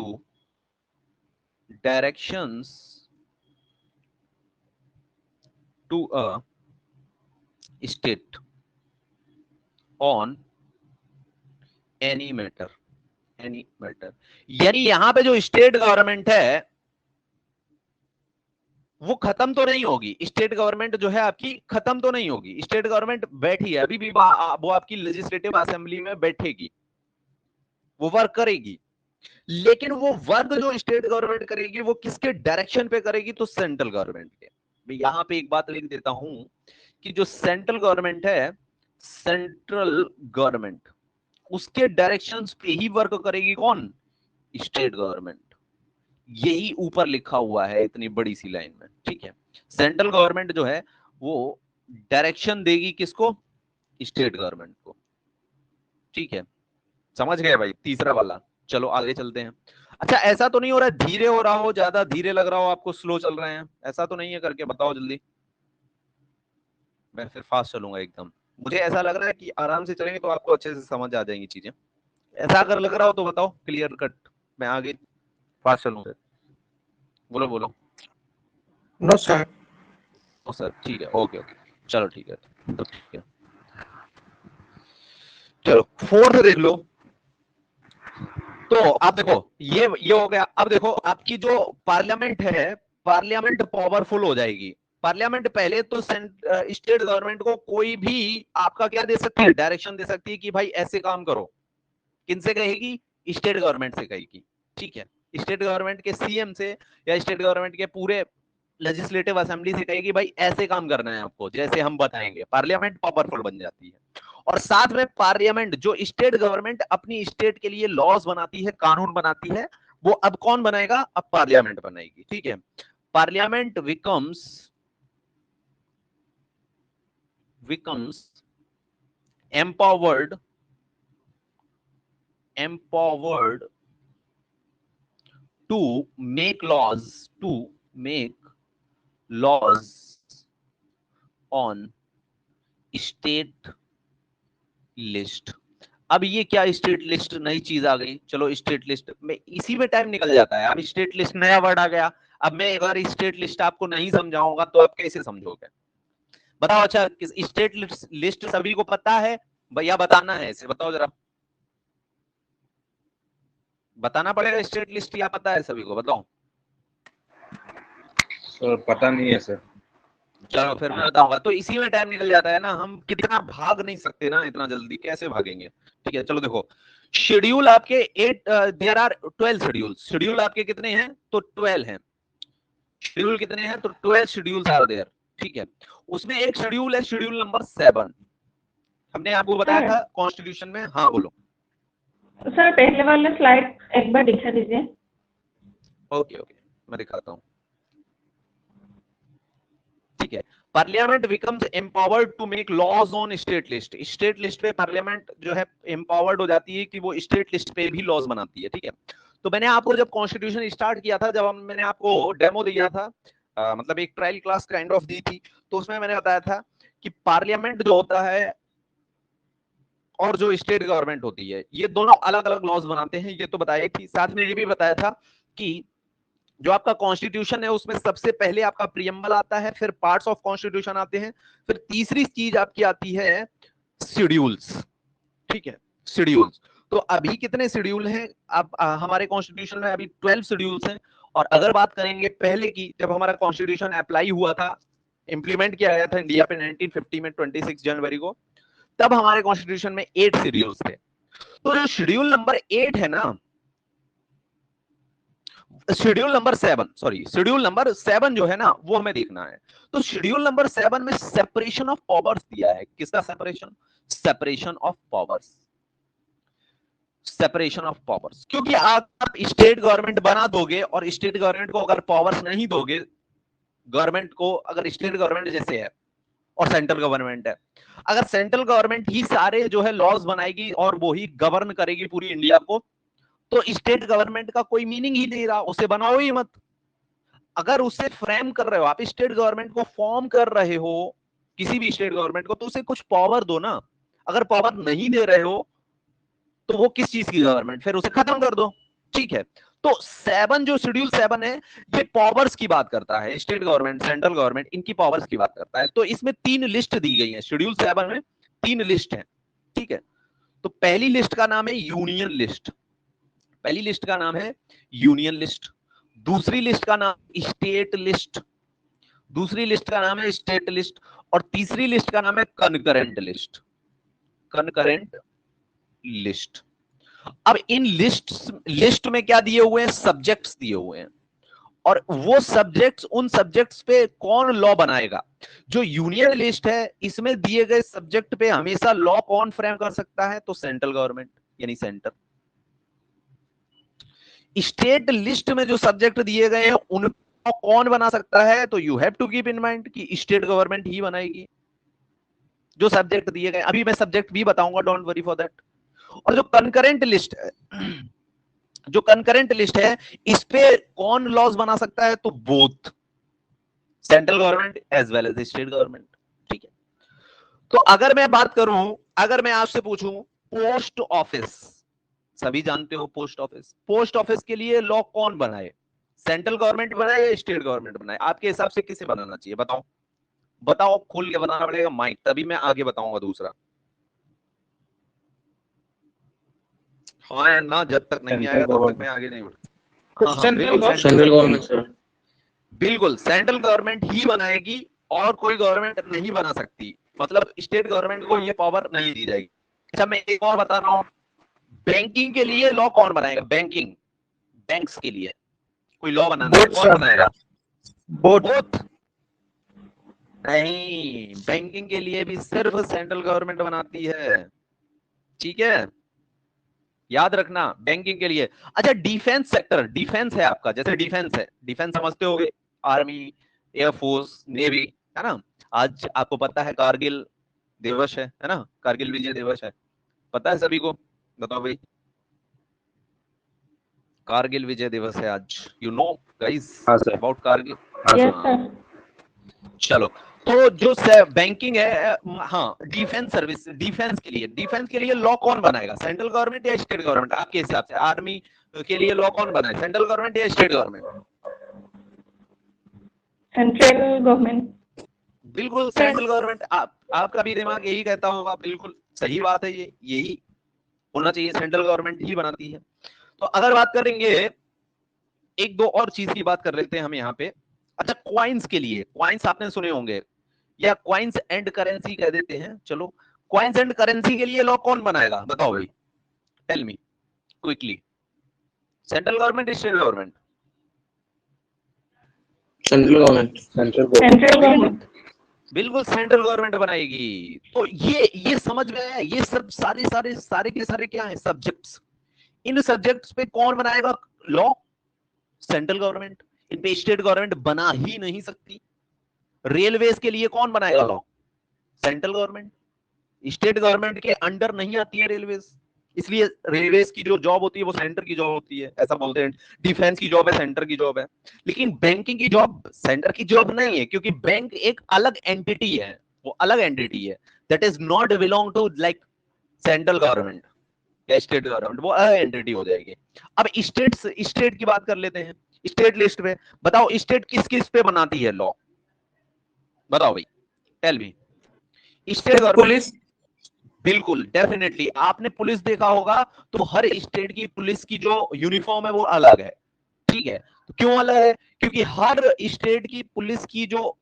a state on any matter यानी यहां पे जो स्टेट गवर्नमेंट है वो खत्म तो नहीं होगी। स्टेट गवर्नमेंट जो है आपकी खत्म तो नहीं होगी, स्टेट गवर्नमेंट बैठी है अभी भी, वो आपकी लेजिस्लेटिव असेंबली में बैठेगी, वो वर्क करेगी। लेकिन वो वर्क जो स्टेट गवर्नमेंट करेगी वो किसके डायरेक्शन पे करेगी, तो सेंट्रल गवर्नमेंट के। मैं यहां पे एक बात लिख देता हूं कि जो सेंट्रल गवर्नमेंट है, सेंट्रल गवर्नमेंट उसके डायरेक्शंस पे ही वर्क करेगी कौन, स्टेट गवर्नमेंट। यही ऊपर लिखा हुआ है इतनी बड़ी सी लाइन में, ठीक है। सेंट्रल गवर्नमेंट जो है वो डायरेक्शन देगी किसको, स्टेट गवर्नमेंट को, ठीक है। समझ गए भाई, तीसरा वाला। चलो आगे चलते हैं। अच्छा ऐसा तो नहीं हो रहा है धीरे हो रहा हो, ज्यादा धीरे लग रहा हो आपको, स्लो चल रहे हैं, ऐसा तो नहीं है? करके बताओ जल्दी, मैं फिर फास्ट चलूंगा एकदम। मुझे ऐसा लग रहा है कि आराम से चलेंगे तो आपको अच्छे से समझ आ जाएंगी चीजें। ऐसा अगर लग रहा हो तो बताओ क्लियर कट, मैं आगे फास्ट चलूंगा। बोलो बोलो। No sir. ओ सर ठीक है, ओके ओके, चलो ठीक है, तो ठीक है। चलो फोर्थ देख लो। तो आप देखो ये हो गया। अब देखो आपकी जो पार्लियामेंट है, पार्लियामेंट पावरफुल हो जाएगी। पार्लियामेंट पहले तो स्टेट गवर्नमेंट को कोई भी आपका क्या दे सकती है, डायरेक्शन दे सकती है कि भाई ऐसे काम करो। किनसे कहेगी? स्टेट गवर्नमेंट से कहेगी, ठीक है। स्टेट गवर्नमेंट के सीएम से या स्टेट गवर्नमेंट के पूरे लेजिस्लेटिव असेंबली से कहेगी भाई ऐसे काम करना है आपको, जैसे हम बताएंगे। पार्लियामेंट पावरफुल बन जाती है। और साथ में पार्लियामेंट, जो स्टेट गवर्नमेंट अपनी स्टेट के लिए लॉज बनाती है, कानून बनाती है, वो अब कौन बनाएगा? अब पार्लियामेंट बनाएगी, ठीक है। Parliament becomes empowered to make laws on state list. अब ये क्या स्टेट लिस्ट, नई चीज आ गई। चलो स्टेट लिस्ट में इसी में टाइम निकल जाता है। अब स्टेट लिस्ट नया वर्ड आ गया। अब मैं एक बार स्टेट लिस्ट आपको नहीं समझाऊंगा तो आप कैसे समझोगे? बताओ। अच्छा स्टेट लिस्ट सभी को पता है भैया? बताना है इसे, बताओ जरा, बताना पड़ेगा। स्टेट लिस्ट या पता है सभी को? बताओ। सर पता नहीं है सर। चलो फिर मैं बताऊंगा। तो इसी में टाइम निकल जाता है ना, हम कितना भाग नहीं सकते ना, इतना जल्दी कैसे भागेंगे? ठीक है चलो देखो, शेड्यूल आपके 8 देयर आर 12 शेड्यूल। शेड्यूल आपके कितने हैं? तो 12 हैं। शेड्यूल कितने हैं? तो 12 शेड्यूल्स आर देयर, ठीक है। उसमें एक शेड्यूल है शेड्यूल नंबर 7। हमने आपको बताया था कॉन्स्टिट्यूशन में। हाँ बोलो। सर पहले वाले स्लाइड एक बार दिखा दीजिए। ओके ओके, मैं दिखाता हूँ, ठीक है। Parliament becomes empowered to make laws on state list. State list पे पार्लियामेंट जो है एम्पावर्ड हो जाती है कि वो स्टेट लिस्ट पे भी लॉज बनाती है, ठीक है। तो मैंने आपको जब कॉन्स्टिट्यूशन स्टार्ट किया था, जब मैंने आपको डेमो दिया था, मतलब एक trial class kind of the थी, तो उसमें मैंने बताया था कि पार्लियामेंट जो होता है और जो स्टेट गवर्नमेंट होती है, ये दोनों अलग अलग लॉज बनाते हैं, ये तो बताया थी। साथ में ये भी बताया था कि जो आपका कॉन्स्टिट्यूशन है उसमें सबसे पहले आपका प्रियम्बल आता है, फिर पार्ट्स ऑफ कॉन्स्टिट्यूशन आते हैं, फिर तीसरी चीज आपकी आती है शेड्यूल्स, ठीक है, शेड्यूल्स। तो अभी कितने शेड्यूल हैं? अब हमारे कॉन्स्टिट्यूशन में अभी 12 शेड्यूल्स हैं। और अगर बात करेंगे पहले की, जब हमारा कॉन्स्टिट्यूशन अप्लाई हुआ था, इंप्लीमेंट किया गया था इंडिया पे 1950 में 26 जनवरी को, तब हमारे कॉन्स्टिट्यूशन में 8 शेड्यूल्स थे। तो जो शेड्यूल नंबर 8 है ना, शेड्यूल नंबर 7 जो है ना, वो हमें देखना है। तो शेड्यूल नंबर 7 में सेपरेशन ऑफ पावर्स दिया है। किसका separation? Separation of powers. Separation of powers, क्योंकि आप स्टेट गवर्नमेंट बना दोगे और स्टेट गवर्नमेंट को अगर पावर्स नहीं दोगे, गवर्नमेंट को अगर स्टेट गवर्नमेंट जैसे है और सेंट्रल गवर्नमेंट है, अगर सेंट्रल गवर्नमेंट ही सारे जो है लॉज बनाएगी और वो ही गवर्न करेगी पूरी इंडिया को, तो स्टेट गवर्नमेंट का कोई मीनिंग ही नहीं रहा, उसे बनाओ ही मत। अगर उसे फ्रेम कर रहे हो, आप स्टेट गवर्नमेंट को फॉर्म कर रहे हो, किसी भी स्टेट गवर्नमेंट को, तो उसे कुछ पावर दो ना। अगर पावर नहीं दे रहे हो तो वो किस चीज की गवर्नमेंट? फिर उसे खत्म कर दो, ठीक है। तो 7 जो शेड्यूल 7 है, ये पावर्स की बात करता है। स्टेट गवर्नमेंट, सेंट्रल गवर्नमेंट, इनकी पावर्स की बात करता है। तो इसमें 3 लिस्ट दी गई है शेड्यूल 7 में, 3 लिस्ट है, ठीक है। तो पहली लिस्ट का नाम है यूनियन लिस्ट। पहली लिस्ट का नाम है यूनियन लिस्ट। दूसरी लिस्ट का नाम स्टेट लिस्ट। दूसरी लिस्ट का नाम है स्टेट लिस्ट। और तीसरी लिस्ट का नाम है कनकरेंट लिस्ट। Concurrent list. अब इन लिस्ट में क्या दिए हुए हैं? सब्जेक्ट्स दिए हुए हैं। और वो सब्जेक्ट्स, उन सब्जेक्ट्स पे कौन लॉ बनाएगा? जो यूनियन लिस्ट है, इसमें दिए गए सब्जेक्ट पे हमेशा लॉ कौन फ्रेम कर सकता है? तो सेंट्रल गवर्नमेंट, यानी सेंटर। स्टेट लिस्ट में जो सब्जेक्ट दिए गए हैं उनको कौन बना सकता है? तो you have to keep in mind कि स्टेट गवर्नमेंट ही बनाएगी जो सब्जेक्ट दिए गए। अभी मैं सब्जेक्ट भी बताऊंगा, डोंट वरी फॉर दैट। और जो कंकरेंट लिस्ट है, जो कंकरेंट लिस्ट है इस पे कौन लॉज बना सकता है? तो both central government as well as state government. ठीक है, तो अगर मैं बात करूं, अगर मैं आपसे पूछूं पोस्ट ऑफिस, सभी जानते हो पोस्ट ऑफिस, पोस्ट ऑफिस के लिए लॉ कौन बनाए? सेंट्रल गवर्नमेंट बनाए या स्टेट गवर्नमेंट बनाए? आपके हिसाब से किसे बनाना चाहिए? बताओ बताओ, खुल के बताना पड़ेगा माइक, तभी मैं आगे बताऊंगा दूसरा। हाँ या ना, जब तक नहीं आएगा तब तक मैं आगे नहीं बढ़ूंगा। हाँ, सेंट्रल गवर्नमेंट सर। बिल्कुल सेंट्रल गवर्नमेंट ही बनाएगी और कोई गवर्नमेंट नहीं बना सकती, मतलब स्टेट गवर्नमेंट को ये पावर नहीं दी जाएगी। अच्छा, मैं एक और बता रहा हूँ, बैंकिंग के लिए लॉ कौन बनाएगा? बैंकिंग, बैंक्स के लिए कोई लॉ बनाना है, कौन बनाएगा? बोथ नहीं, बैंकिंग के लिए भी सिर्फ सेंट्रल गवर्नमेंट बनाती है। ठीक है, याद रखना बैंकिंग के लिए। अच्छा, डिफेंस सेक्टर, डिफेंस है आपका, जैसे डिफेंस है, डिफेंस समझते होगे, आर्मी, एयरफोर्स, नेवी, है ना। आज आपको पता है कारगिल दिवस है ना, कारगिल विजय दिवस है, पता है सभी को? बताओ भाई, कारगिल विजय दिवस है आज, यू नो गाइस हाँ सर। अबाउट कारगिल? यस हाँ, सर। चलो, तो जो बैंकिंग है, हाँ, डिफेंस सर्विस, डिफेंस के लिए लॉ कौन बनाएगा? सेंट्रल गवर्नमेंट या स्टेट गवर्नमेंट? आपके हिसाब से आर्मी के लिए लॉ कौन बनाए, सेंट्रल गवर्नमेंट या स्टेट गवर्नमेंट? Central government. बिल्कुल सेंट्रल गवर्नमेंट। आपका भी दिमाग यही कहता होगा, बिल्कुल सही बात है, ये यही होना चाहिए, सेंट्रल गवर्नमेंट ही बनाती है। तो अगर बात करेंगे, एक दो और चीज की बात कर लेते हैं हम यहाँ पे। अच्छा, क्वाइंस के लिए, क्वाइंस आपने सुने होंगे या क्वाइंस एंड करेंसी कह देते हैं, चलो, क्वाइंस एंड करेंसी के लिए लॉ कौन बनाएगा? बताओ भाई, tell me quickly, central government, state government? Central government. Central central government. बिल्कुल सेंट्रल गवर्नमेंट बनाएगी। तो ये समझ में आया, ये सब सारे के सारे क्या है? सब्जेक्ट्स। इन सब्जेक्ट्स पे कौन बनाएगा लॉ? Central government. इन पे स्टेट गवर्नमेंट बना ही नहीं सकती। रेलवेज के लिए कौन बनाएगा law? Central government. State government के अंडर नहीं आती है रेलवेज, इसलिए रेलवेज की जो जॉब होती है वो सेंटर की जॉब होती है, ऐसा बोलते हैं। डिफेंस की जॉब है, सेंटर की जॉब है। लेकिन बैंकिंग की जॉब सेंटर की जॉब नहीं है, क्योंकि बैंक एक अलग एंटिटी है, वो अलग एंटिटी है, that is not belong to like central government या स्टेट गवर्नमेंट, वो अलग एंटिटी हो जाएगी। अब स्टेट की बात कर लेते हैं। स्टेट लिस्ट में बताओ, स्टेट किस किस पे बनाती है लॉ? बताओ भाई, tell me. State government, police. बिल्कुल डेफिनेटली, आपने पुलिस देखा होगा, तो हर स्टेट की पुलिस की जो यूनिफॉर्म है वो अलग है। ठीक है, तो क्यों अलग है? क्योंकि हर स्टेट की पुलिस की जो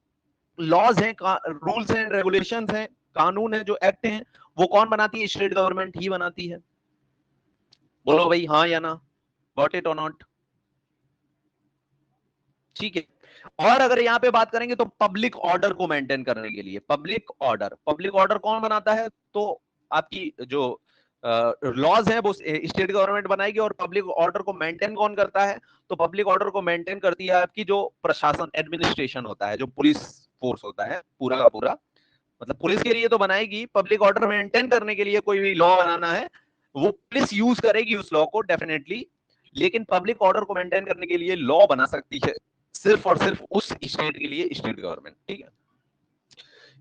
लॉज हैं, रूल्स हैं, रेगुलेशंस हैं, कानून है, जो एक्ट हैं, वो कौन बनाती है? स्टेट गवर्नमेंट ही बनाती है। बोलो भाई, हाँ या ना, गॉट इट और नॉट? ठीक है, और अगर यहाँ पे बात करेंगे तो पब्लिक ऑर्डर को मेंटेन करने के लिए, पब्लिक ऑर्डर कौन बनाता है? तो आपकी जो लॉज है वो स्टेट गवर्नमेंट बनाएगी, और पब्लिक ऑर्डर को मेंटेन कौन करता है? तो पब्लिक ऑर्डर को मेंटेन करती है आपकी जो प्रशासन, एडमिनिस्ट्रेशन होता है, जो पुलिस फोर्स होता है पूरा का पूरा। मतलब पुलिस के लिए तो बनाएगी, पब्लिक ऑर्डर मेंटेन करने के लिए कोई भी लॉ बनाना है वो पुलिस यूज करेगी उस लॉ को डेफिनेटली, लेकिन पब्लिक ऑर्डर को मेंटेन करने के लिए लॉ बना सकती है सिर्फ और सिर्फ उस स्टेट के लिए स्टेट गवर्नमेंट। ठीक है,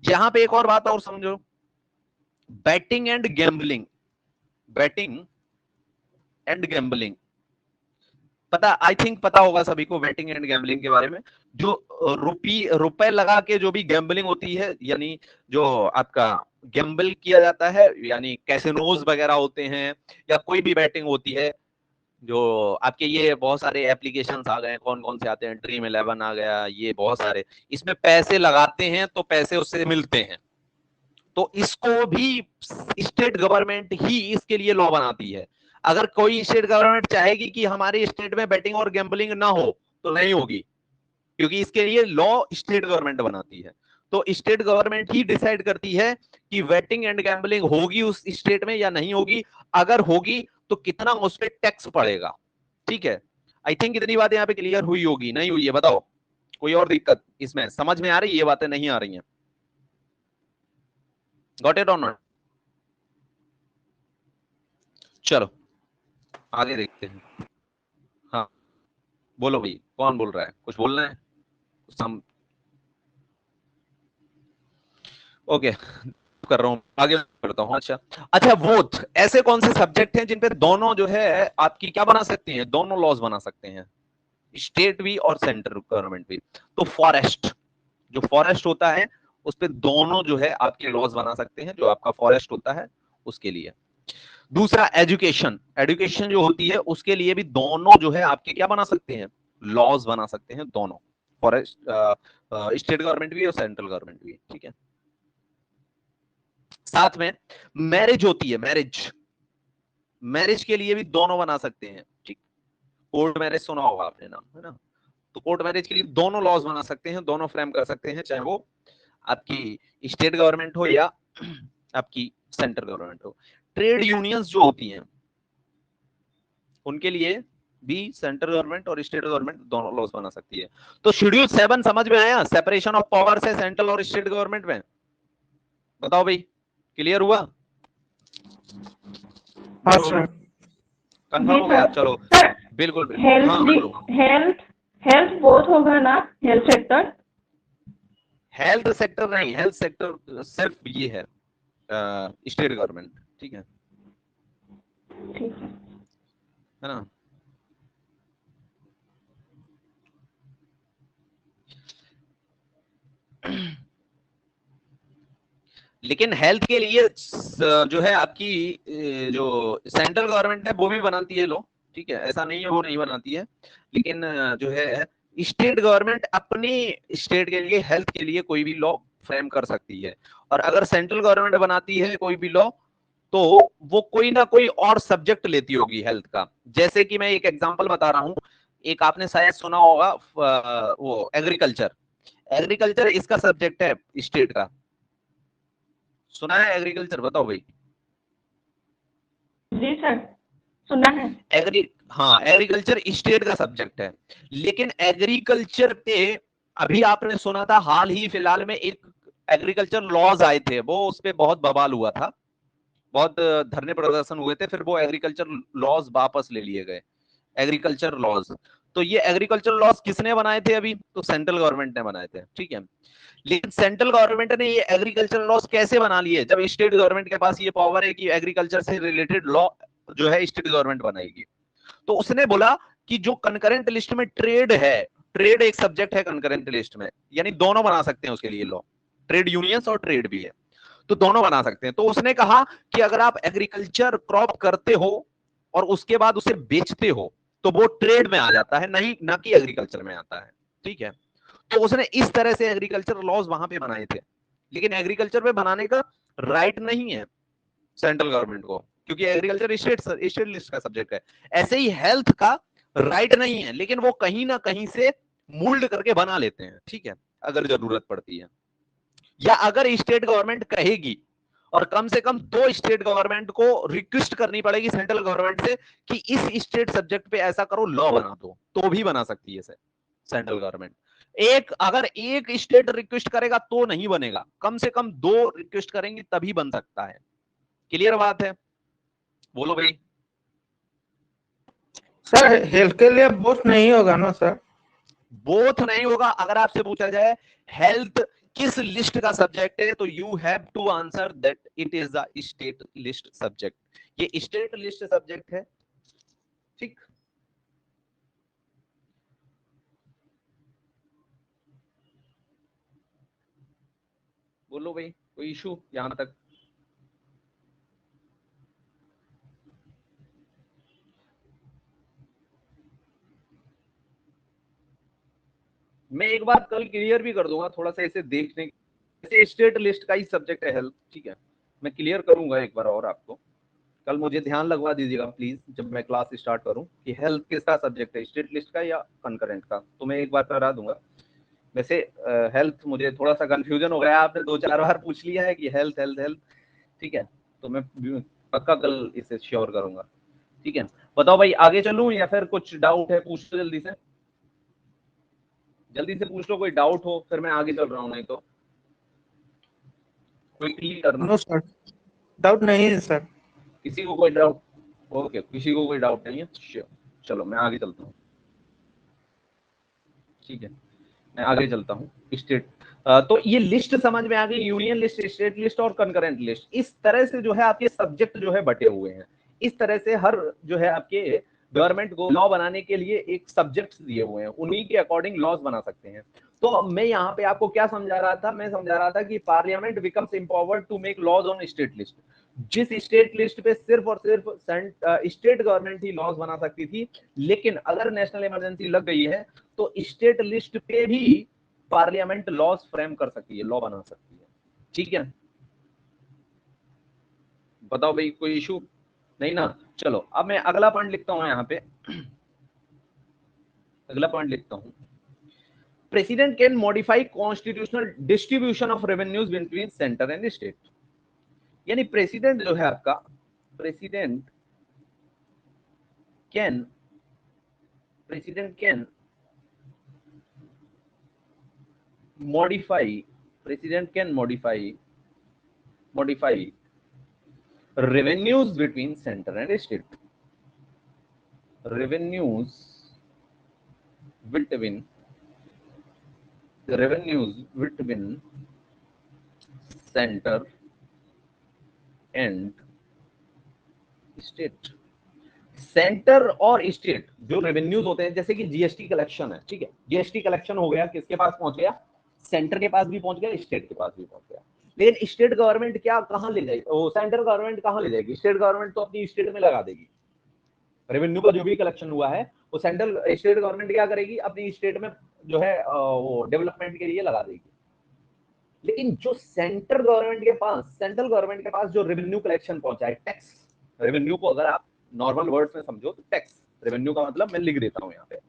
यहां पे एक और बात और समझो, batting and gambling, batting and gambling, पता, आई थिंक पता होगा सभी को बैटिंग एंड गैम्बलिंग के बारे में। जो रुपए लगा के जो भी गैम्बलिंग होती है, यानी जो आपका गैम्बल किया जाता है, यानी कैसिनोज वगैरह होते हैं, या कोई भी बैटिंग होती है, जो आपके ये बहुत सारे एप्लीकेशंस आ गए, कौन कौन से आते हैं, ड्रीम 11 आ गया, ये बहुत सारे, इसमें पैसे लगाते हैं तो पैसे उससे मिलते हैं। तो इसको भी स्टेट गवर्नमेंट ही इसके लिए लॉ बनाती है। अगर कोई स्टेट गवर्नमेंट चाहेगी कि हमारे स्टेट में बैटिंग और गैम्बलिंग ना हो, तो नहीं होगी, क्योंकि इसके लिए लॉ स्टेट गवर्नमेंट बनाती है। तो स्टेट गवर्नमेंट ही डिसाइड करती है कि बैटिंग एंड गैम्बलिंग होगी उस स्टेट में या नहीं होगी, अगर होगी तो कितना उस पर टैक्स पड़ेगा। ठीक है, आई थिंक इतनी बातें यहाँ पे क्लियर हुई होगी, नहीं हुई है? बताओ, कोई और दिक्कत इसमें समझ में आ रही है? ये बातें नहीं आ रही हैं? गॉट इट और नॉट? चलो आगे देखते हैं। बोलो भाई, कौन बोल रहा है? कुछ बोलना है? सम ओके, कर रहा हूँ, आगे बढ़ता हूँ। अच्छा अच्छा, बोथ ऐसे कौन से सब्जेक्ट हैं जिन पे दोनों जो है आपकी क्या बना सकती हैं, दोनों लॉज बना सकते हैं, स्टेट भी और सेंट्रल गवर्नमेंट भी? तो फॉरेस्ट, जो फॉरेस्ट होता है उस पे दोनों जो है आपके लॉज बना सकते हैं, जो आपका फॉरेस्ट होता है उसके लिए। दूसरा एजुकेशन, एजुकेशन जो होती है उसके लिए भी दोनों जो है आपके क्या बना सकते हैं, लॉज बना सकते हैं दोनों, फॉरेस्ट, स्टेट गवर्नमेंट भी और सेंट्रल गवर्नमेंट भी, ठीक है। साथ में मैरिज होती है, मैरिज, मैरिज के लिए भी दोनों बना सकते हैं, ठीक। कोर्ट मैरिज सुना होगा आपने नाम, है ना? तो कोर्ट मैरिज के लिए दोनों लॉज बना सकते हैं, दोनों फ्रेम कर सकते हैं, चाहे वो आपकी स्टेट गवर्नमेंट हो या आपकी सेंट्रल गवर्नमेंट हो। ट्रेड यूनियंस जो होती हैं उनके लिए भी सेंट्रल गवर्नमेंट और स्टेट गवर्नमेंट दोनों लॉज बना सकती है। तो शेड्यूल 7 समझ में आया, सेपरेशन ऑफ पावर्स है सेंट्रल और स्टेट गवर्नमेंट में? बताओ भाई, क्लियर हुआ? हाँ सर। कंफर्म जी हो गया? सर। चलो, सर बिल्कुल बिल्कुल, हेल्थ हाँ भी, बोलो। हेल्थ हेल्थ बोथ होगा ना, हेल्थ सेक्टर? हेल्थ सेक्टर नहीं, हेल्थ सेक्टर सिर्फ ये है स्टेट गवर्नमेंट, ठीक है ठीक है। है ना? लेकिन हेल्थ के लिए जो है आपकी जो सेंट्रल गवर्नमेंट है वो भी बनाती है लॉ, ठीक है, ऐसा नहीं है वो नहीं बनाती है। लेकिन जो है स्टेट गवर्नमेंट अपनी स्टेट के लिए, हेल्थ के लिए कोई भी लॉ फ्रेम कर सकती है। और अगर सेंट्रल गवर्नमेंट बनाती है कोई भी लॉ, तो वो कोई ना कोई और सब्जेक्ट लेती होगी हेल्थ का। जैसे कि मैं एक एग्जांपल बता रहा हूँ, एक आपने शायद सुना होगा वो एग्रीकल्चर, एग्रीकल्चर इसका सब्जेक्ट है स्टेट का। सुना है एग्रीकल्चर? बताओ भाई। जी सर, सुना है। हाँ, एग्रीकल्चर स्टेट का सब्जेक्ट है। लेकिन एग्रीकल्चर पे अभी आपने सुना था हाल ही फिलहाल में एक एग्रीकल्चर लॉज आए थे, वो उस पे बहुत बवाल हुआ था, बहुत धरने प्रदर्शन हुए थे, फिर वो एग्रीकल्चर लॉज वापस ले लिए गए, एग्रीकल्चर लॉज। तो ये एग्रीकल्चर लॉज किसने बनाए थे? अभी तो सेंट्रल गवर्नमेंट ने बनाए थे, ठीक है। लेकिन सेंट्रल गवर्नमेंट ने ये एग्रीकल्चर लॉज कैसे बना लिए, जब स्टेट गवर्नमेंट के पास ये पावर है कि एग्रीकल्चर से रिलेटेड लॉ जो है स्टेट गवर्नमेंट बनाएगी। तो उसने बोला कि जो कंकरेंट लिस्ट में ट्रेड है, ट्रेड एक सब्जेक्ट है कंकरेंट लिस्ट में, यानी दोनों बना सकते हैं उसके लिए लॉ, ट्रेड यूनियंस और ट्रेड भी है, तो दोनों बना सकते हैं। तो उसने कहा कि अगर आप एग्रीकल्चर क्रॉप करते हो और उसके बाद उसे बेचते हो तो वो ट्रेड में आ जाता है, नहीं ना कि एग्रीकल्चर में आता है, ठीक है। तो उसने इस तरह से एग्रीकल्चर लॉज वहां पे बनाए थे। लेकिन एग्रीकल्चर पे बनाने का राइट नहीं है सेंट्रल गवर्नमेंट को, क्योंकि एग्रीकल्चर स्टेट लिस्ट का सब्जेक्ट है। ऐसे ही हेल्थ का राइट नहीं है, लेकिन वो कहीं ना कहीं से मोल्ड करके बना लेते हैं, ठीक है, अगर जरूरत पड़ती है, या अगर स्टेट गवर्नमेंट कहेगी, और कम से कम 2 स्टेट गवर्नमेंट को रिक्वेस्ट करनी पड़ेगी सेंट्रल गवर्नमेंट से कि इस स्टेट सब्जेक्ट पे ऐसा करो, लॉ बना दो, तो भी बना सकती है सेंट्रल गवर्नमेंट। अगर एक स्टेट रिक्वेस्ट करेगा तो नहीं बनेगा, कम से कम 2 रिक्वेस्ट करेंगे तभी बन सकता है। क्लियर बात है? बोलो भाई। सर हेल्थ के लिए बोथ नहीं होगा ना सर? बोथ नहीं होगा। अगर आपसे पूछा जाए हेल्थ किस लिस्ट का सब्जेक्ट है, तो you have to answer that it is the state list subject, ये स्टेट लिस्ट सब्जेक्ट है, ठीक। बोलो भाई, कोई इशू यहां तक? मैं एक बात कल क्लियर भी कर दूंगा, थोड़ा सा इसे देखने, जैसे स्टेट लिस्ट का ही सब्जेक्ट है हेल्थ, ठीक है, मैं क्लियर करूंगा एक बार और आपको। कल मुझे ध्यान लगवा दीजिएगा प्लीज, जब मैं क्लास स्टार्ट करूं, कि हेल्थ किसका सब्जेक्ट है, स्टेट लिस्ट का या कंकरेंट का, तो मैं एक बार करा दूंगा। वैसे हेल्थ मुझे थोड़ा सा कंफ्यूजन हो गया, आपने 2-4 बार पूछ लिया है कि हेल्थ हेल्थ हेल्थ, ठीक है, तो मैं पक्का कल इसे श्योर करूंगा, ठीक है। बताओ भाई, आगे चलूं या फिर कुछ डाउट है पूछ लो जल्दी से, जल्दी से पूछ लो, कोई डाउट हो फिर मैं आगे चल रहा हूँ, नहीं तो क्विकली करना। नो सर, डाउट नहीं है सर। किसी को कोई डाउट? ओके, किसी को कोई डाउट नहीं है, चलो मैं आगे चलता हूँ। ठीक है, मैं आगे चलता हूँ। स्टेट तो ये लिस्ट समझ में आ गई, यूनियन लिस्ट, स्टेट लिस्ट और कंकरेंट लिस्ट। इस तरह से जो है आपके सब्जेक्ट जो है बटे हुए हैं। इस तरह से हर जो है आपके गवर्नमेंट को लॉ बनाने के लिए एक सब्जेक्ट्स दिए हुए हैं, उन्हीं के अकॉर्डिंग लॉज बना सकते हैं। तो मैं यहाँ पे आपको क्या समझा रहा था, मैं समझा रहा था कि parliament becomes empowered to make laws on state list. जिस स्टेट लिस्ट पे सिर्फ और सिर्फ स्टेट गवर्नमेंट ही लॉज बना सकती थी, लेकिन अगर नेशनल इमरजेंसी लग गई है तो स्टेट लिस्ट पे भी पार्लियामेंट लॉज फ्रेम कर सकती है, लॉ बना सकती है। ठीक है, बताओ भाई कोई इशू नहीं ना। चलो अब मैं अगला पॉइंट लिखता हूं यहाँ पे, अगला पॉइंट लिखता हूं, president can modify constitutional distribution of revenues between centre and state. यानी प्रेसिडेंट जो है आपका, president can modify revenues between center and state, revenues between center and state। Centre और स्टेट जो रेवेन्यूज होते हैं, जैसे कि जीएसटी कलेक्शन है, ठीक है, जीएसटी कलेक्शन हो गया, किसके पास पहुंच गया, सेंटर के पास भी पहुंच गया, स्टेट के पास भी पहुंच गया। लेकिन स्टेट गवर्नमेंट क्या कहां ले जाएगी, वो सेंट्रल गवर्नमेंट कहां ले जाएगी, स्टेट गवर्नमेंट तो अपनी स्टेट में लगा देगी। रेवेन्यू का जो भी कलेक्शन हुआ है वो स्टेट गवर्नमेंट क्या करेगी, अपनी स्टेट में जो है वो डेवलपमेंट के लिए लगा देगी। लेकिन जो सेंट्रल गवर्नमेंट के पास जो रेवेन्यू कलेक्शन पहुंचा है, टैक्स, रेवेन्यू को अगर आप नॉर्मल वर्ड्स में समझो तो टैक्स, रेवेन्यू का मतलब मैं लिख देता हूं यहाँ पे,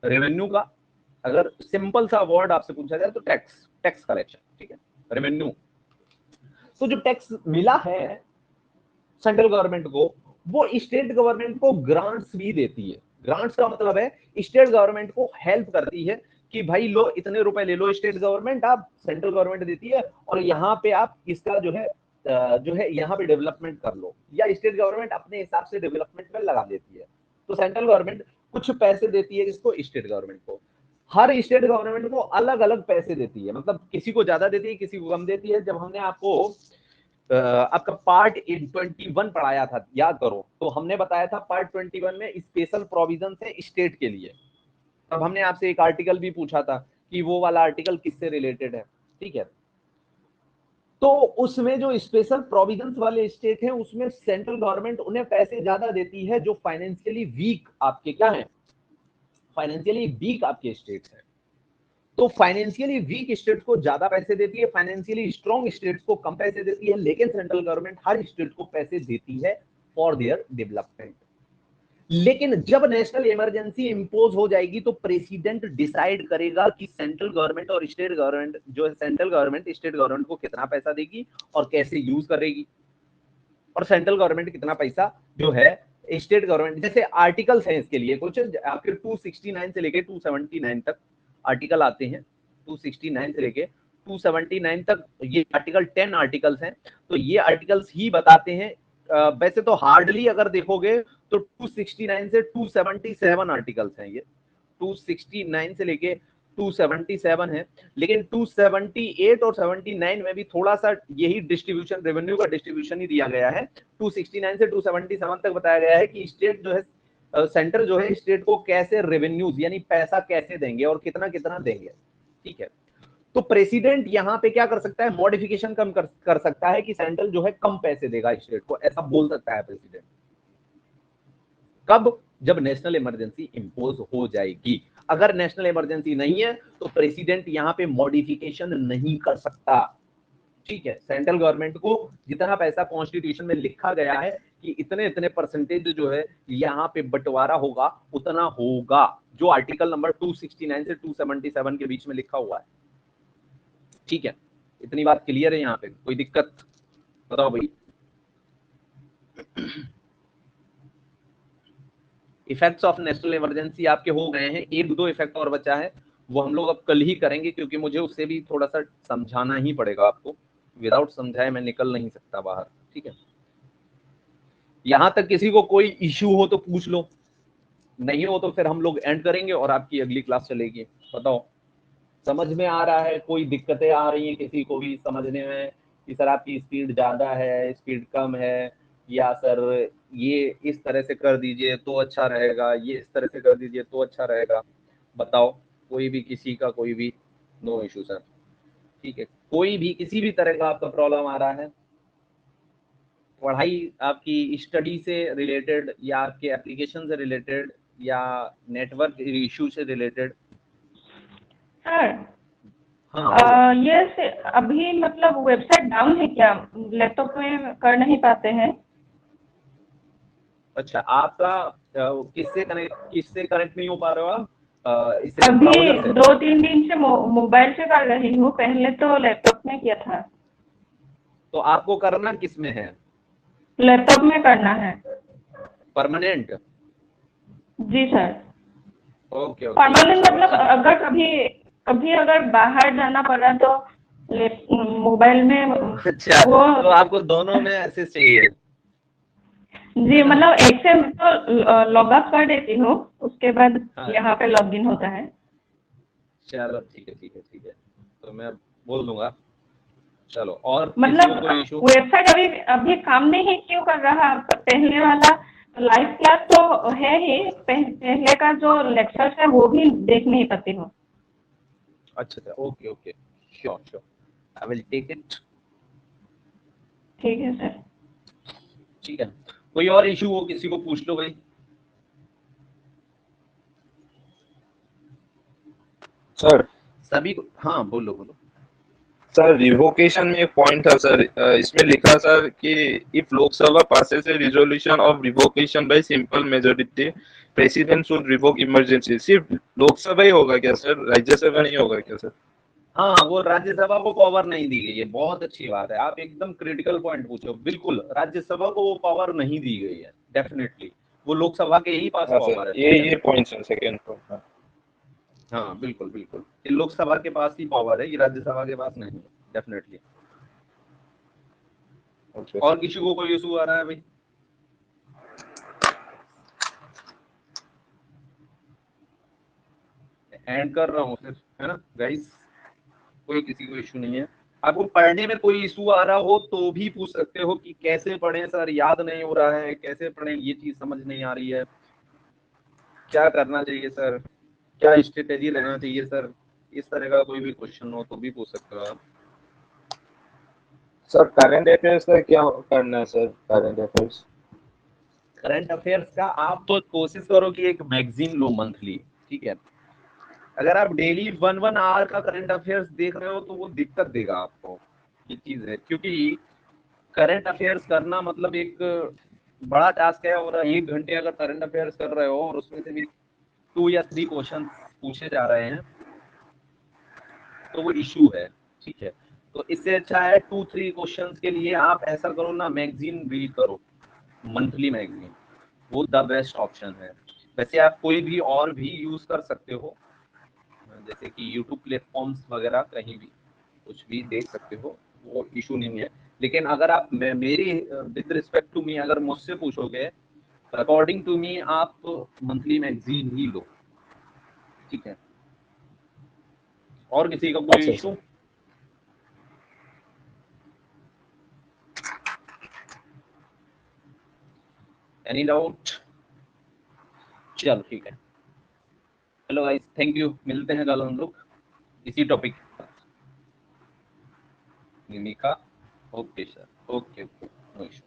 रेवेन्यू का अगर सिंपल सा वर्ड आपसे पूछा जाए तो टैक्स कलेक्शन, ठीक है, रेवेन्यू। तो जो टैक्स मिला है सेंट्रल गवर्नमेंट को, वो स्टेट गवर्नमेंट को ग्रांट्स भी देती है। ग्रांट्स का मतलब है स्टेट गवर्नमेंट को हेल्प करती है कि भाई लो इतने रुपए ले लो स्टेट गवर्नमेंट, आप सेंट्रल गवर्नमेंट देती है और यहाँ पे आप इसका जो है यहाँ पे डेवलपमेंट कर लो, या स्टेट गवर्नमेंट अपने हिसाब से डेवलपमेंट में लगा देती है। तो सेंट्रल गवर्नमेंट कुछ पैसे देती है इसको, स्टेट गवर्नमेंट को, हर स्टेट गवर्नमेंट को अलग अलग पैसे देती है, मतलब किसी को ज्यादा देती है, किसी को कम देती है। जब हमने आपको आपका पार्ट 21 पढ़ाया था, याद करो, तो हमने बताया था पार्ट 21 में स्पेशल प्रोविजन है स्टेट के लिए। तब हमने आपसे एक आर्टिकल भी पूछा था कि वो वाला आर्टिकल किससे रिलेटेड है, ठीक है। तो उसमें जो स्पेशल प्रोविजंस वाले स्टेट हैं उसमें सेंट्रल गवर्नमेंट उन्हें पैसे ज्यादा देती है जो फाइनेंशियली वीक आपके क्या है, फाइनेंशियली वीक आपके स्टेट्स हैं। तो फाइनेंशियली वीक स्टेट्स को ज्यादा पैसे देती है, फाइनेंशियली स्ट्रॉन्ग स्टेट्स को कम पैसे देती है, लेकिन सेंट्रल गवर्नमेंट हर स्टेट को पैसे देती है फॉर देयर डेवलपमेंट। लेकिन जब नेशनल इमरजेंसी इंपोज हो जाएगी तो प्रेसिडेंट डिसाइड करेगा कि सेंट्रल गवर्नमेंट और स्टेट गवर्नमेंट, जो है सेंट्रल गवर्नमेंट स्टेट गवर्नमेंट को कितना पैसा देगी और कैसे यूज करेगी, और सेंट्रल गवर्नमेंट कितना पैसा जो है स्टेट गवर्नमेंट, जैसे आर्टिकल्स हैं इसके लिए कुछ आपके 269 से लेके 279 तक आर्टिकल आते हैं, 269 से लेके 279 तक ये आर्टिकल 10 आर्टिकल्स हैं। तो ये आर्टिकल्स ही बताते हैं, वैसे तो हार्डली अगर देखोगे तो 269 से 277 आर्टिकल्स हैं, ये 269 से लेके 277 है, लेकिन 278 और 79 में भी थोड़ा सा यही डिस्ट्रीब्यूशन, रेवेन्यू का डिस्ट्रीब्यूशन ही दिया गया है। 269 से 277 तक बताया गया है कि स्टेट जो है, सेंटर जो है स्टेट को कैसे रेवेन्यूज यानी पैसा कैसे देंगे और कितना कितना देंगे, ठीक है। तो प्रेसिडेंट यहाँ पे क्या कर सकता है, मॉडिफिकेशन कम कर सकता है कि सेंट्रल जो है कम पैसे देगा स्टेट को, ऐसा बोल सकता है प्रेसिडेंट। कब, जब नेशनल इमरजेंसी इंपोज हो जाएगी। अगर नेशनल इमरजेंसी नहीं है तो प्रेसिडेंट यहाँ पे मॉडिफिकेशन नहीं कर सकता, ठीक है। सेंट्रल गवर्नमेंट को जितना पैसा कॉन्स्टिट्यूशन में लिखा गया है कि इतने इतने परसेंटेज जो है यहाँ पे बंटवारा होगा, उतना होगा, जो आर्टिकल नंबर 269 से 277 के बीच में लिखा हुआ है, ठीक है। इतनी बात क्लियर है यहाँ पे, कोई दिक्कत बताओ भाई। इफेक्ट्स ऑफ नेशनल इमरजेंसी आपके हो गए हैं, एक दो इफेक्ट और बचा है, वो हम लोग अब कल ही करेंगे, क्योंकि मुझे उससे भी थोड़ा सा समझाना ही पड़ेगा आपको, विदाउट समझाए मैं निकल नहीं सकता बाहर, ठीक है। यहां तक किसी को कोई इश्यू हो तो पूछ लो, नहीं हो तो फिर हम लोग एंड करेंगे और आपकी अगली क्लास चलेगी। बताओ समझ में आ रहा है? कोई दिक्कतें आ रही हैं किसी को भी समझने में कि सर आपकी स्पीड ज़्यादा है, स्पीड कम है, या सर ये इस तरह से कर दीजिए तो अच्छा रहेगा, ये इस तरह से कर दीजिए तो अच्छा रहेगा? बताओ कोई भी किसी का कोई भी, नो इशू सर। ठीक है, कोई भी किसी भी तरह का आपका प्रॉब्लम आ रहा है, पढ़ाई आपकी स्टडी से रिलेटेड या आपके एप्लीकेशन से रिलेटेड या नेटवर्क इशू से रिलेटेड? सर हाँ बोलो। ये अभी मतलब वेबसाइट डाउन है क्या? लैपटॉप में कर नहीं पाते हैं? अच्छा आपका किससे कनेक्ट नहीं हो पा रहे हो आप? इससे अभी ब्राउजर से? 2-3 दिन से मोबाइल से कर रही हूँ, पहले तो लैपटॉप में किया था। तो आपको करना किस में है? लैपटॉप में करना है। परमानेंट? जी सर। ओके ओके परमानेंट चलो मतलब ठीक है। अगर कभी कभी अगर बाहर जाना पड़ा तो मोबाइल में अच्छा वो। तो आपको दोनों में एक्सेस चाहिए, जी है ना? मतलब एक से तो लॉग आउट कर देती हूँ, उसके बाद हाँ यहाँ पे लॉग इन होता है। चलो ठीक है ठीक है ठीक है, तो मैं बोल दूंगा। चलो और किसी को मतलब कोई इशू? वेबसाइट अभी अभी काम नहीं क्यों कर रहा? पहले वाला लाइव क्लास तो है ही, पहले का जो लेक्चर है वो भी देख नहीं पाती हूँ। अच्छा अच्छा okay okay, sure sure, I will take it. ठीक है सर। ठीक है, कोई और इशू हो किसी को पूछ लो भाई। सर सभी को, हाँ बोलो बोलो। सर रिवोकेशन में एक पॉइंट था सर, इसमें लिखा सर कि if Lok Sabha passes a resolution of revocation by simple majority president should revoke emergency। सिर्फ लोकसभा ही होगा क्या सर, राज्यसभा नहीं होगा क्या सर? हाँ वो राज्यसभा को पावर नहीं दी गई है, बहुत अच्छी बात है, आप एकदम क्रिटिकल पॉइंट पूछो। बिल्कुल राज्यसभा को वो पावर नहीं दी गई है, डेफिनेटली वो लोकसभा के ही पास हाँ सर, पावर है। ये ठीक है, ये पॉइंट सर, सेकंड पॉइंट। हाँ बिल्कुल बिल्कुल, ये लोकसभा के पास ही पावर है, ये राज्यसभा के पास नहीं है, डेफिनेटली। ओके और सर। किसी को कोई इशू आ रहा है भाई? एंड कर रहा हूँ फिर, है ना गाइस? कोई किसी को इशू नहीं है। आपको पढ़ने में कोई इशू आ रहा हो तो भी पूछ सकते हो कि कैसे पढ़ें सर, याद नहीं हो रहा है, कैसे पढ़ें, ये चीज समझ नहीं आ रही है, क्या करना चाहिए सर, क्या स्ट्रेटेजी रहना चाहिए सर, इस तरह का कोई भी क्वेश्चन हो तो भी पूछ सकते हो आप। सर करंट अफेयर्स का क्या करना है sir, current affairs? Current affairs का आप तो कोशिश करो कि एक मैगजीन लो मंथली। ठीक है, अगर आप डेली 1-1 आवर का करंट अफेयर्स देख रहे हो तो वो दिक्कत देगा आपको, ये चीज है। क्योंकि करंट अफेयर्स करना मतलब एक बड़ा टास्क है, और 1 घंटे अगर करंट अफेयर्स कर रहे हो और उसमें से भी 2 या 3 क्वेश्चन पूछे जा रहे हैं तो वो इशू है। ठीक है, तो इससे अच्छा है 2-3 क्वेश्चंस के लिए आप ऐसा करो ना, मैगजीन रीड करो, मंथली मैगजीन, वो द बेस्ट ऑप्शन है। वैसे आप कोई भी और भी यूज कर सकते हो, जैसे कि यूट्यूब प्लेटफॉर्म्स वगैरह कहीं भी कुछ भी देख सकते हो, वो इशू नहीं है। लेकिन अगर आप मेरी विद रिस्पेक्ट टू मी अगर मुझसे पूछोगे, अकॉर्डिंग टू मी आप मंथली मैगजीन ही लो। ठीक है, और किसी का कोई अच्छा इशू? सर। Any doubt? चलो ठीक है, चलो गाइस थैंक यू, मिलते हैं कल हम लोग इसी टॉपिक निमिका। Okay sir, okay okay, no issue.